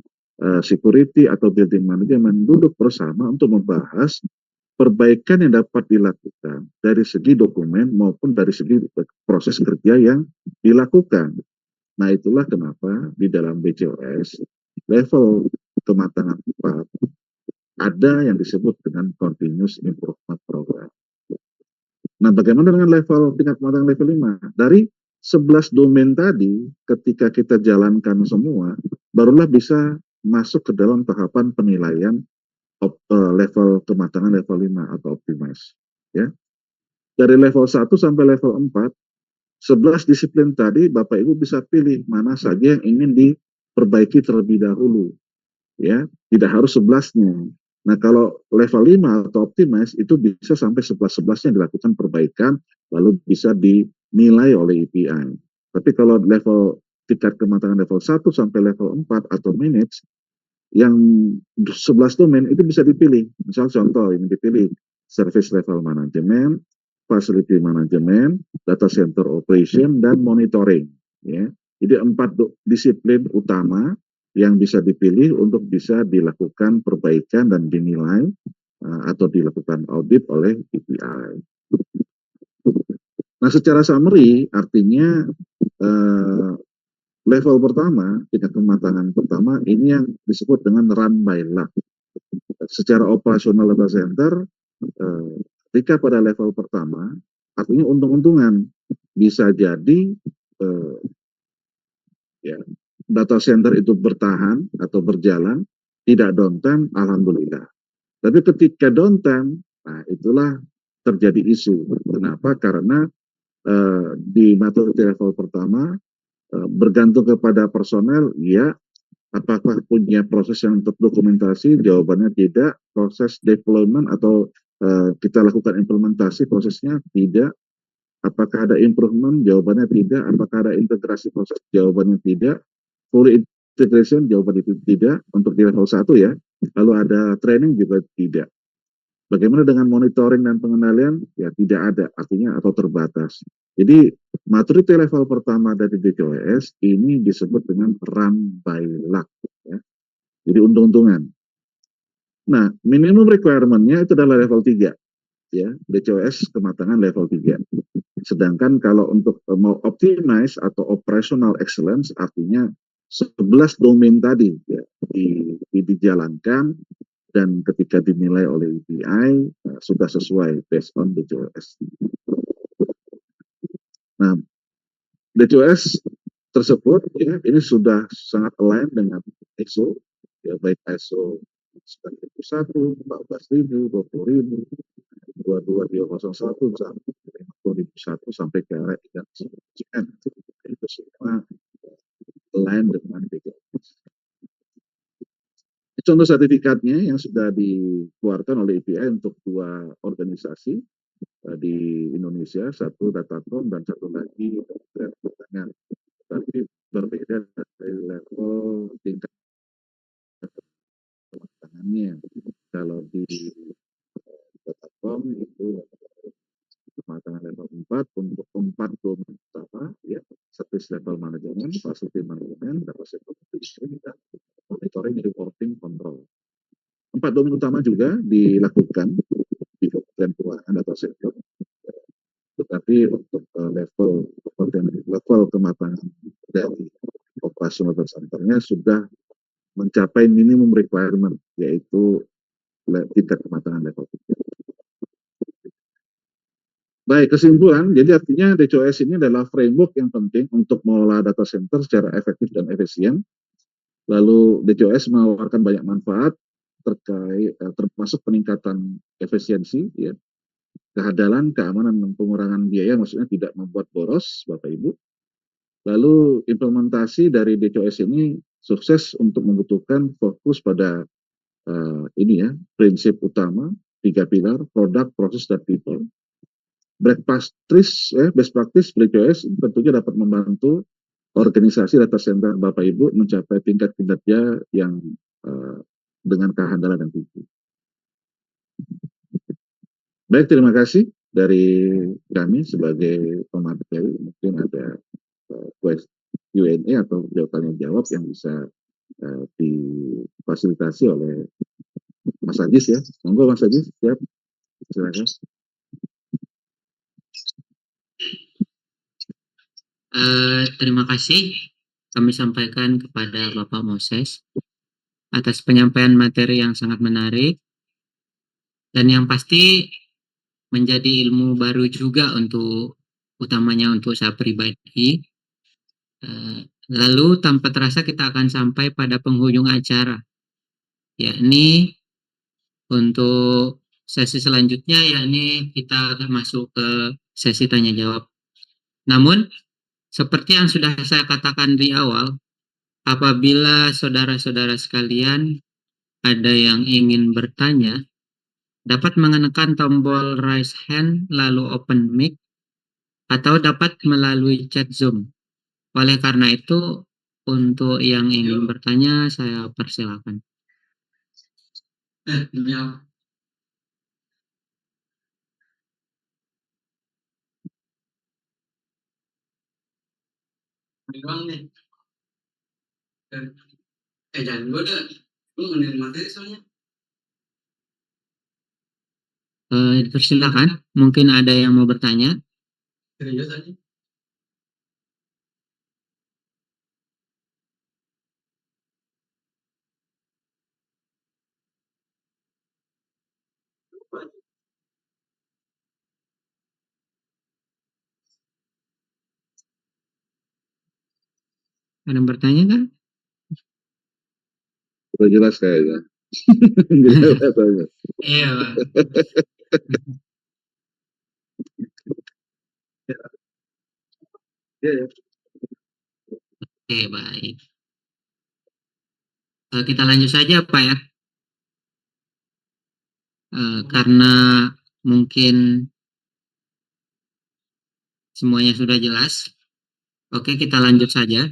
security atau building management, duduk bersama untuk membahas perbaikan yang dapat dilakukan dari segi dokumen maupun dari segi proses kerja yang dilakukan. Nah, itulah kenapa di dalam BCOS level kematangan 4 ada yang disebut dengan continuous improvement program. Nah, bagaimana dengan level tingkat kematangan level 5? Dari 11 domain tadi, ketika kita jalankan semua, barulah bisa masuk ke dalam tahapan penilaian level kematangan level 5 atau optimize. Ya. Dari level 1 sampai level 4, 11 disiplin tadi Bapak Ibu bisa pilih mana saja yang ingin diperbaiki terlebih dahulu. Ya, tidak harus 11-nya. Nah, kalau level 5 atau optimize itu bisa sampai 11-11-nya dilakukan perbaikan lalu bisa dinilai oleh EPI. Tapi kalau level tingkat kematangan level 1 sampai level 4 atau manage yang 11 domain itu bisa dipilih. Misal contoh yang dipilih service level management, facility management, data center operation, dan monitoring. Ya. Jadi 4 disiplin utama yang bisa dipilih untuk bisa dilakukan perbaikan dan dinilai atau dilakukan audit oleh EPI. Nah, secara summary artinya level pertama, tingkat kematangan pertama, ini yang disebut dengan run by luck. Secara operasional data center, ketika pada level pertama, artinya untung-untungan. Bisa jadi ya, data center itu bertahan atau berjalan, tidak downtime, alhamdulillah. Tapi ketika downtime, nah itulah terjadi isu. Kenapa? Karena di maturity level pertama, bergantung kepada personel, ya. Apakah punya proses yang terdokumentasi? Jawabannya tidak. Proses deployment atau kita lakukan implementasi prosesnya tidak. Apakah ada improvement? Jawabannya tidak. Apakah ada integrasi proses? Jawabannya tidak. Full integration? Jawabannya tidak. Untuk di level 1 ya. Lalu ada training juga tidak. Bagaimana dengan monitoring dan pengendalian? Ya tidak ada, artinya atau terbatas. Jadi maturity level pertama dari DCOS ini disebut dengan run by luck. Ya. Jadi untung-untungan. Nah, minimum requirement-nya itu adalah level 3. Ya, DCOS kematangan level 3. Sedangkan kalau untuk mau optimize atau operational excellence, artinya 11 domain tadi ya, dijalankan dan ketika dinilai oleh EPI sudah sesuai based on DCOS. Nah, DCOS tersebut ya, ini sudah sangat align dengan ISO, ya, baik ISO 9001, 14.000, 20.000, 22201 sampai 2001 sampai ke arah itu semua align dengan DCOS. Contoh sertifikatnya yang sudah dikeluarkan oleh EPI untuk 2 organisasi di Indonesia, satu Datacom dan satu lagi Kementerian Pertanian. Tapi berbeda dari level tingkat kematangannya. Kalau di Datacom itu kematangan level 4 untuk 4 domain utama, ya, service level management, facility management, data center operation, dan monitoring, reporting, control. 4 domain utama juga dilakukan di Kementerian Keuangan data center, tetapi untuk level kematangan dari operasional data centernya sudah mencapai minimum requirement, yaitu tingkat kematangan level 3. Baik, kesimpulan, jadi artinya DCOS ini adalah framework yang penting untuk mengelola data center secara efektif dan efisien. Lalu DCOS menawarkan banyak manfaat terkait termasuk peningkatan efisiensi, ya, kehadalan, keamanan, dan pengurangan biaya, maksudnya tidak membuat boros, Bapak Ibu. Lalu implementasi dari DCOS ini sukses untuk membutuhkan fokus pada ini ya, prinsip utama, 3 pilar, product, process, dan people. Best practice DCOS tentunya dapat membantu organisasi data center Bapak Ibu mencapai tingkat kinerja yang dengan kehandalan yang tinggi. Baik, terima kasih dari kami sebagai pemateri. Mungkin ada Q&A atau jawaban jawab yang bisa difasilitasi oleh Mas Ajis ya. Monggo Mas Ajis, siap. Silakan. Terima kasih kami sampaikan kepada Bapak Moses atas penyampaian materi yang sangat menarik dan yang pasti menjadi ilmu baru juga untuk utamanya untuk saya pribadi. Lalu tanpa terasa kita akan sampai pada penghujung acara, yakni untuk sesi selanjutnya, yakni kita akan masuk ke sesi tanya jawab. Namun seperti yang sudah saya katakan di awal, apabila saudara-saudara sekalian ada yang ingin bertanya, dapat menekan tombol raise hand lalu open mic atau dapat melalui chat Zoom. Oleh karena itu, untuk yang ingin bertanya, saya persilakan. Jangan gue dah, gue ngenin materi soalnya. Persilakan, mungkin ada yang mau bertanya. Serius aja. Ada yang bertanya kan? Sudah jelas kayaknya. Jelas. Iya, Pak. Ya. Oke, baik. Kita lanjut saja, Pak ya. Karena mungkin semuanya sudah jelas. Oke, kita lanjut saja.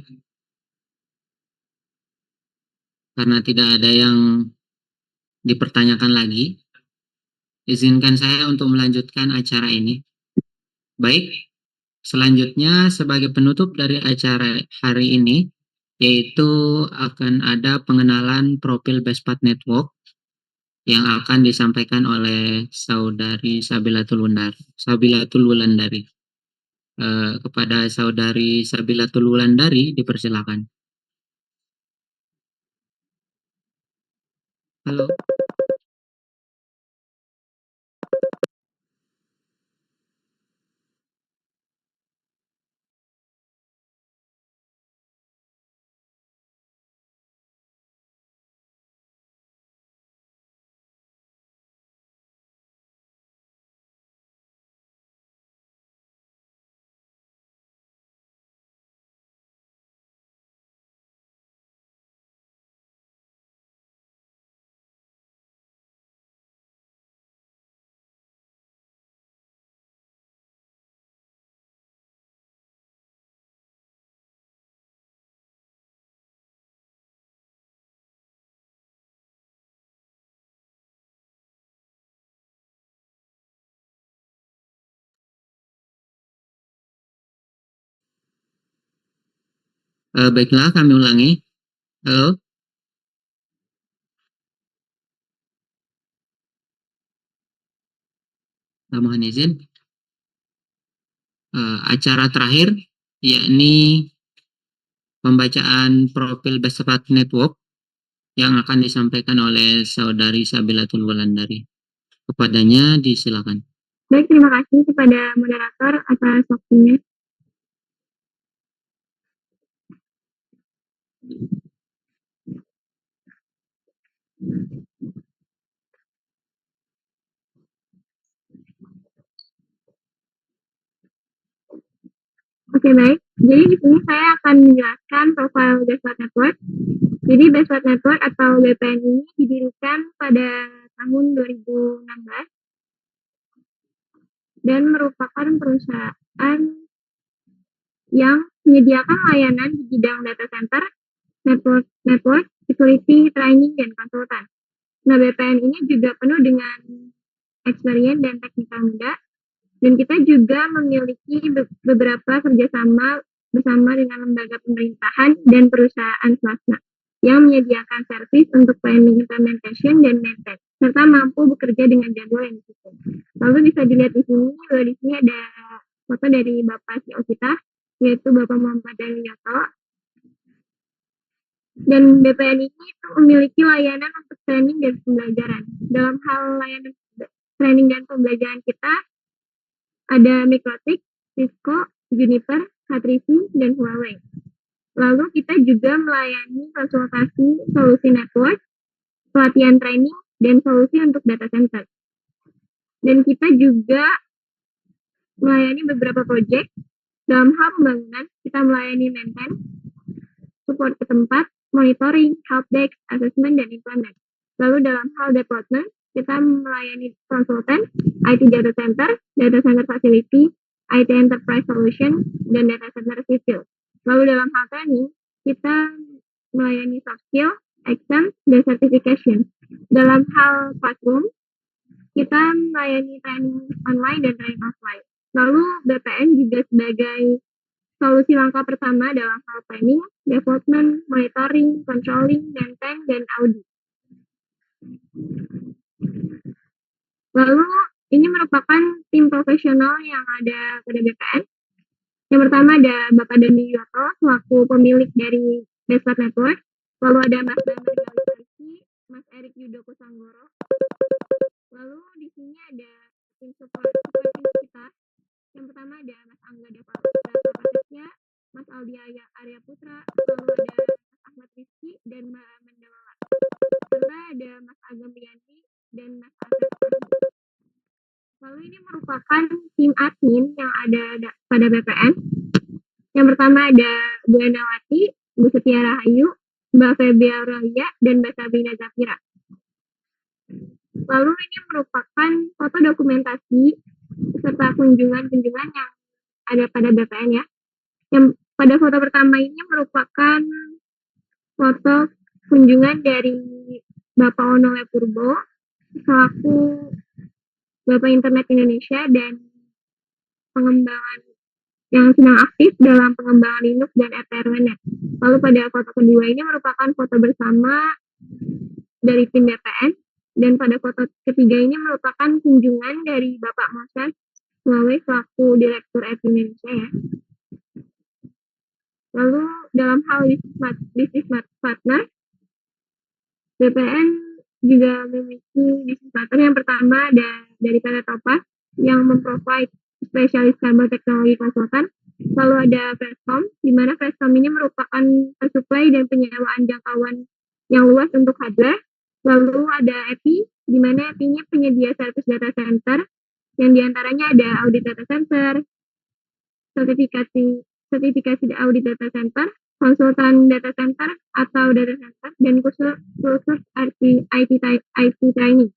Karena tidak ada yang dipertanyakan lagi, izinkan saya untuk melanjutkan acara ini. Baik, selanjutnya sebagai penutup dari acara hari ini, yaitu akan ada pengenalan profil Bespat Network yang akan disampaikan oleh Saudari Sabilatul Wulandari. Kepada Saudari Sabilatul Wulandari, dipersilakan. Halo. Baiklah, kami ulangi. Halo. Mohon izin. Acara terakhir, yakni pembacaan profil Bespat Network yang akan disampaikan oleh Saudari Sabilatul Wulandari. Kepadanya disilakan. Baik, terima kasih kepada moderator atas waktunya. Oke, baik. Jadi di sini saya akan menjelaskan profil Bespat Network. Jadi Bespat Network atau BPN ini didirikan pada tahun 2016 dan merupakan perusahaan yang menyediakan layanan di bidang data center, network, security, training, dan konsultan. Nah, BPN ini juga penuh dengan experience dan teknikal muda, dan kita juga memiliki beberapa kerjasama bersama dengan lembaga pemerintahan dan perusahaan swasta yang menyediakan servis untuk planning, implementation, dan maintenance, serta mampu bekerja dengan jadwal yang disusun. Lalu bisa dilihat di sini, di sini ada foto dari Bapak CEO kita, yaitu Bapak Muhammad Daryoto. Dan BPN ini memiliki layanan untuk training dan pembelajaran. Dalam hal layanan training dan pembelajaran kita, ada Mikrotik, Cisco, Juniper, H3C, dan Huawei. Lalu kita juga melayani konsultasi solusi network, pelatihan training, dan solusi untuk data center. Dan kita juga melayani beberapa proyek. Dalam hal pembangunan, kita melayani maintenance, support ke tempat, monitoring, helpdesk, assessment, dan implement. Lalu dalam hal development, kita melayani konsultan, IT data center facility, IT enterprise solution, dan data center sipil. Lalu dalam hal training, kita melayani soft skill, exam, dan certification. Dalam hal classroom, kita melayani training online dan training offline. Lalu BPN juga sebagai solusi langkah pertama dalam hal planning, development, monitoring, controlling, maintain, dan audit. Lalu ini merupakan tim profesional yang ada pada BPN. Yang pertama ada Bapak Doni Yoto selaku pemilik dari Desktop Network. Lalu ada Mas Bambang Galisi, Mas Erik Yudo Kusanggoro. Lalu di sini ada tim support kita. Yang pertama ada Mas Angga Devasya, Mas Aldi Arya Putra, lalu ada Mas Ahmad Rizky dan Mbak Mandala. Serta ada Mas Agam Rianti dan Mas Asep. Lalu ini merupakan tim admin yang ada pada BPN. Yang pertama ada Bu Enawati, Bu Setia Rahayu, Mbak Feby Aurelia, dan Mbak Sabrina Zafira. Lalu ini merupakan foto dokumentasi serta kunjungan-kunjungan yang ada pada BPN ya. Yang pada foto pertama ini merupakan foto kunjungan dari Bapak Onowe Purbo selaku Bapak Internet Indonesia dan pengembangan yang sedang aktif dalam pengembangan Linux dan ETRWNet. Lalu pada foto kedua ini merupakan foto bersama dari tim BPN, dan pada foto ketiga ini merupakan kunjungan dari Bapak Moses Huawei selaku Direktur IT Indonesia ya. Lalu dalam hal business partner, BPN juga memiliki business partner. Yang pertama ada dari PT Topas yang memprovide spesialis kabel teknologi konsultan. Lalu ada Freshcom, di mana Freshcom ini merupakan pensuplai dan penyewaan jangkauan yang luas untuk hardware. Lalu ada EPI, di mana EPI ini penyedia servis data center, yang diantaranya ada audit data center, sertifikasi audit data center, konsultan data center atau data center, dan kursus IT training.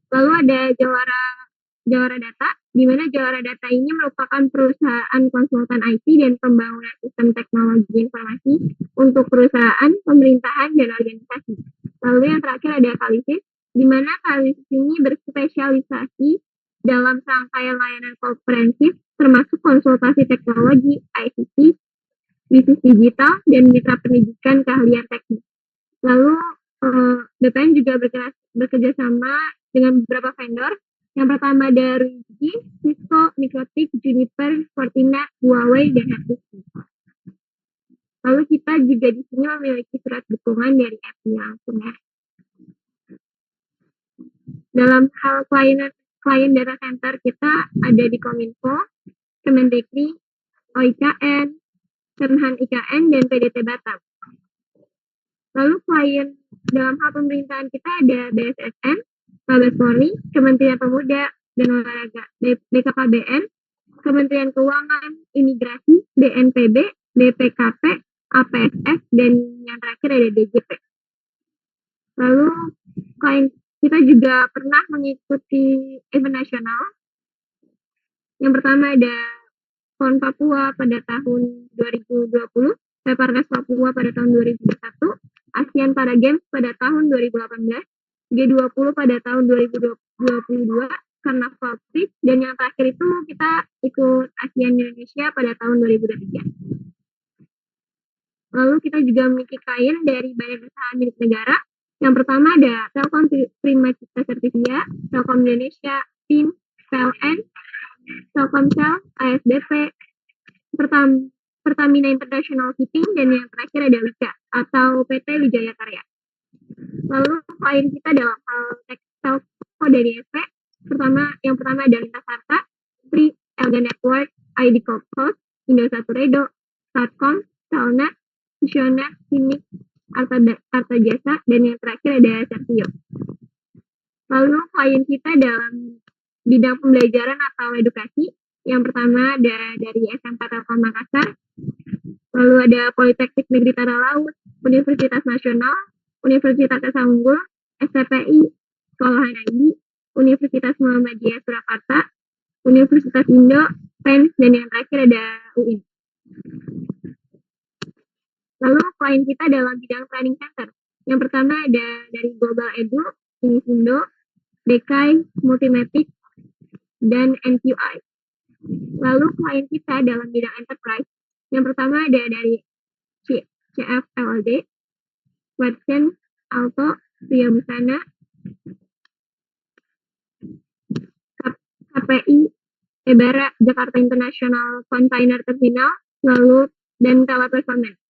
Lalu ada Jawara Data, di mana Jawara Data ini merupakan perusahaan konsultan IT dan pembangunan sistem teknologi informasi untuk perusahaan, pemerintahan, dan organisasi. Lalu yang terakhir ada Kalisis, di mana Kalisis ini berspesialisasi dalam rangkaian layanan komprehensif termasuk konsultasi teknologi, ICT, bisnis digital, dan mitra pendidikan keahlian teknis. Lalu BPN juga bekerja sama dengan beberapa vendor. Yang pertama dari Cisco, Mikrotik, Juniper, Fortinet, Huawei, dan H3C. Lalu kita juga di sini memiliki surat dukungan dari API langsung ya. Dalam hal klien data center kita ada di Kominfo, Kemendikri, OIKN, Kemhan IKN, dan PDT Batam. Lalu klien dalam hal pemerintahan kita ada BSSN, Mabes Polri, Kementerian Pemuda dan Olahraga, BKKBN, Kementerian Keuangan, Imigrasi, BNPB, BPKP, APSF, dan yang terakhir ada DJP. Lalu klien kita juga pernah mengikuti event nasional. Yang pertama ada PON Papua pada tahun 2020, Peparnas Papua pada tahun 2021, ASEAN Para Games pada tahun 2018, G20 pada tahun 2022 karena COVID, dan yang terakhir itu kita ikut ASEAN Indonesia pada tahun 2023. Lalu kita juga memiliki klien dari badan usaha milik negara. Yang pertama ada Telkom Prima Cipta Servisia, Telkom Indonesia, PIN, PLN, Telkomsel, ASDP, Pertamina International Shipping, dan yang terakhir ada Wika atau PT Wijaya Karya. Lalu klien kita dalam hal telco dari SP, yang pertama ada Lintas Harta, Tri, Elga Network, ID Kopos, Indosat Redo, Starcom, Telnet, Visionet, Sinik, Arta Jasa, dan yang terakhir ada Servio. Lalu klien kita dalam bidang pembelajaran atau edukasi, yang pertama ada dari SMK Telkom Makassar, lalu ada Politeknik Negeri Tanah Laut, Universitas Nasional, Universitas Hasanuddin, STPI, Sekolahan ID, Universitas Muhammadiyah Surakarta, Universitas Indo, PENS, dan yang terakhir ada UIN. Lalu klien kita dalam bidang training center. Yang pertama ada dari Global Edu, Inisindo, Dekai, Multimatic, dan NQI. Lalu klien kita dalam bidang enterprise. Yang pertama ada dari CFLD, Watson, Alto, Ria Busana, KPI, Ebara, Jakarta International Container Terminal, lalu dan Teleperformance.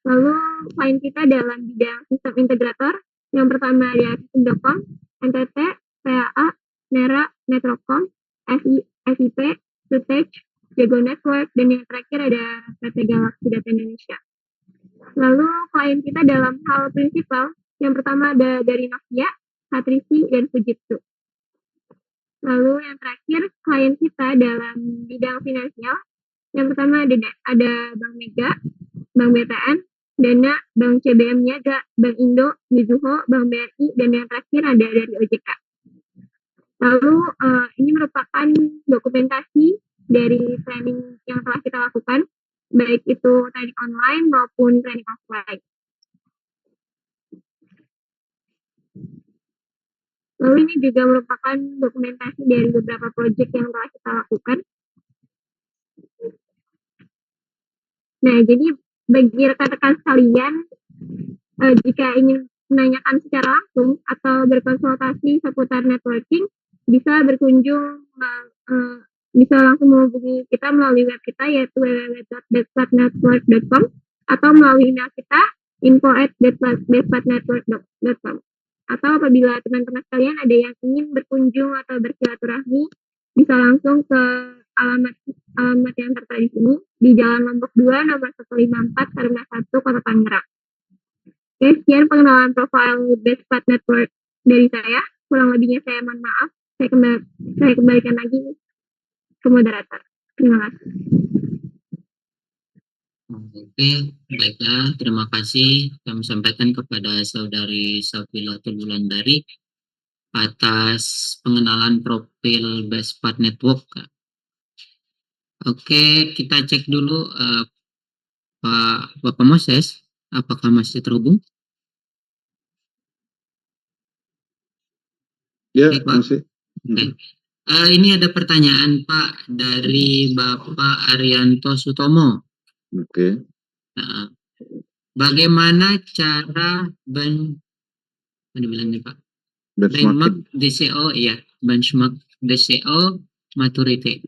Lalu klien kita dalam bidang sistem integrator. Yang pertama ada Indocom, NTT, PAA, Nera, Metrocom, SIP, Sutech, Jago Network, dan yang terakhir ada PT Galaxy Data Indonesia. Lalu klien kita dalam hal prinsipal, yang pertama ada dari Nokia, Hatrici, dan Fujitsu. Lalu yang terakhir klien kita dalam bidang finansial, yang pertama ada Bank Mega, Bank BTN, Dana, Bank CBM Niaga, Bank Indo, Mizuho, Bank BRI, dan yang terakhir ada dari OJK. Lalu ini merupakan dokumentasi dari training yang telah kita lakukan, baik itu training online maupun training offline. Lalu ini juga merupakan dokumentasi dari beberapa proyek yang telah kita lakukan. Nah, jadi bagi rekan-rekan sekalian, jika ingin menanyakan secara langsung atau berkonsultasi seputar networking, bisa berkunjung, bisa langsung menghubungi kita melalui web kita yaitu www.bestplatnetwork.com atau melalui email kita info@bestplatnetwork.com. Atau apabila teman-teman sekalian ada yang ingin berkunjung atau bersilaturahmi, bisa langsung ke alamat yang tertera di sini di Jalan Lombok 2 nomor 154 Taruna 1 Kota Tangerang. Oke, sekian pengenalan profil Bestplat Network dari saya. Kurang lebihnya saya mohon maaf. Saya kembalikan lagi ke moderator. Terima kasih. Oke, baiklah. Terima kasih kami sampaikan kepada Saudari Safilatul Wulandari atas pengenalan profil Bestplat Network. Oke, kita cek dulu Bapak Moses, apakah masih terhubung? Ya, Baik, Pak. masih. Oke. Ini ada pertanyaan Pak dari Bapak Arianto Sutomo. Oke. Nah, bagaimana cara Pak? Benchmark DCO, ya, benchmark DCO maturity.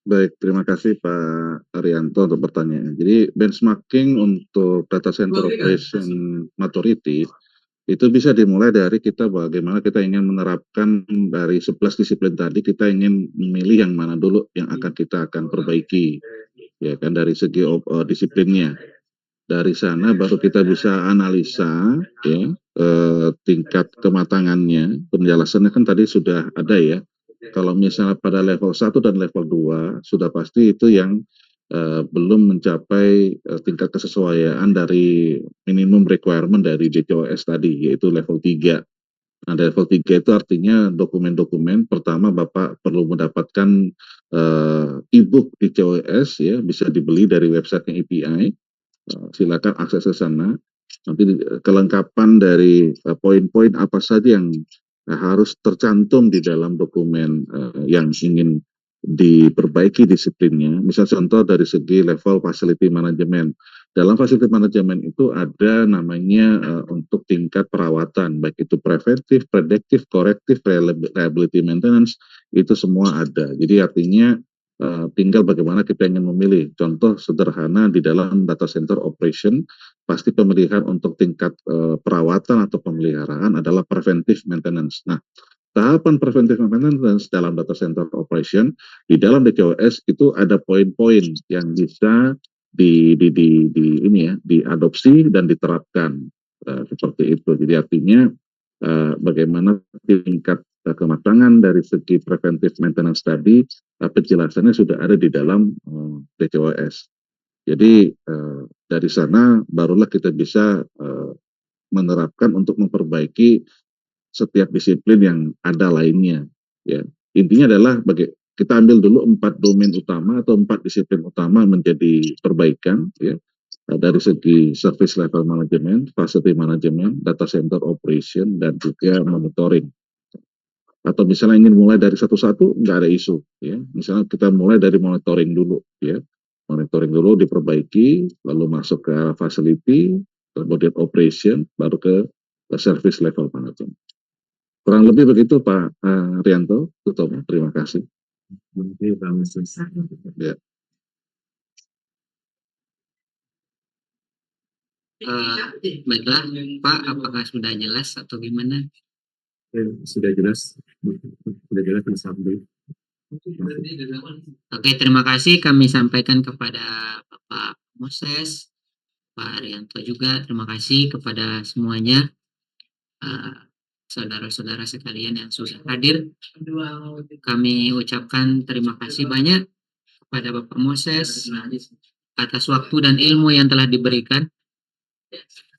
Baik, terima kasih Pak Arianto untuk pertanyaannya. Jadi benchmarking untuk data center operation maturity itu bisa dimulai dari kita bagaimana kita ingin menerapkan dari 11 disiplin tadi, kita ingin memilih yang mana dulu yang kita akan perbaiki, ya kan, dari segi disiplinnya. Dari sana baru kita bisa analisa ya tingkat kematangannya. Penjelasannya kan tadi sudah ada ya. Kalau misalnya pada level 1 dan level 2 sudah pasti itu yang belum mencapai tingkat kesesuaian dari minimum requirement dari JCOS tadi, yaitu level 3. Nah, level 3 itu artinya dokumen-dokumen pertama Bapak perlu mendapatkan e-book JCOS ya, bisa dibeli dari website API. Silakan akses ke sana. Nanti kelengkapan dari poin-poin apa saja yang harus tercantum di dalam dokumen yang ingin diperbaiki disiplinnya. Misal contoh dari segi level facility management. Dalam facility management itu ada namanya untuk tingkat perawatan, baik itu preventif, prediktif, korektif, reliability maintenance, itu semua ada. Jadi artinya tinggal bagaimana kita ingin memilih. Contoh sederhana di dalam data center operation, pasti pemilihan untuk tingkat perawatan atau pemeliharaan adalah preventive maintenance. Nah, tahapan preventive maintenance dalam data center operation di dalam DCOS itu ada poin-poin yang bisa diadopsi dan diterapkan seperti itu. Jadi artinya bagaimana tingkat kematangan dari segi preventive maintenance tadi, penjelasannya sudah ada di dalam DCOS. Jadi dari sana barulah kita bisa menerapkan untuk memperbaiki setiap disiplin yang ada lainnya. Ya, intinya adalah kita ambil dulu 4 domain utama atau 4 disiplin utama menjadi perbaikan, ya, dari segi service level management, facility management, data center operation, dan juga monitoring. Atau misalnya ingin mulai dari satu-satu, nggak ada isu, ya. Misalnya kita mulai dari monitoring dulu, ya. Monitoring dulu diperbaiki, lalu masuk ke facility, kemudian operation, baru ke service level management. Kurang lebih begitu Pak Rianto, tutup. Terima kasih. Ya. Baiklah Pak, apakah sudah jelas atau gimana? Sudah jelas disampaikan. Oke, terima kasih kami sampaikan kepada Bapak Moses, Pak Arianto juga. Terima kasih kepada semuanya, saudara-saudara sekalian yang sudah hadir. Kami ucapkan terima kasih banyak kepada Bapak Moses atas waktu dan ilmu yang telah diberikan.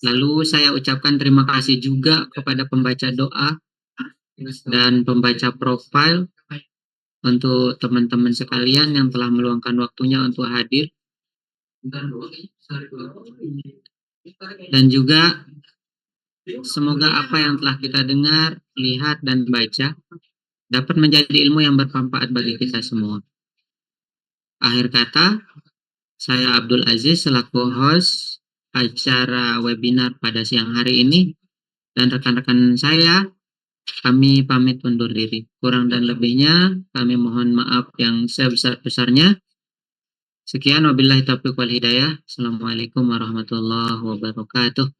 Lalu saya ucapkan terima kasih juga kepada pembaca doa dan pembaca profil untuk teman-teman sekalian yang telah meluangkan waktunya untuk hadir. Dan juga semoga apa yang telah kita dengar, lihat, dan baca dapat menjadi ilmu yang bermanfaat bagi kita semua. Akhir kata, saya Abdul Aziz selaku host acara webinar pada siang hari ini, dan rekan-rekan saya, kami pamit undur diri. Kurang dan lebihnya, kami mohon maaf yang sebesar-besarnya. Sekian, wabillahi taufiq wal hidayah. Assalamualaikum warahmatullahi wabarakatuh.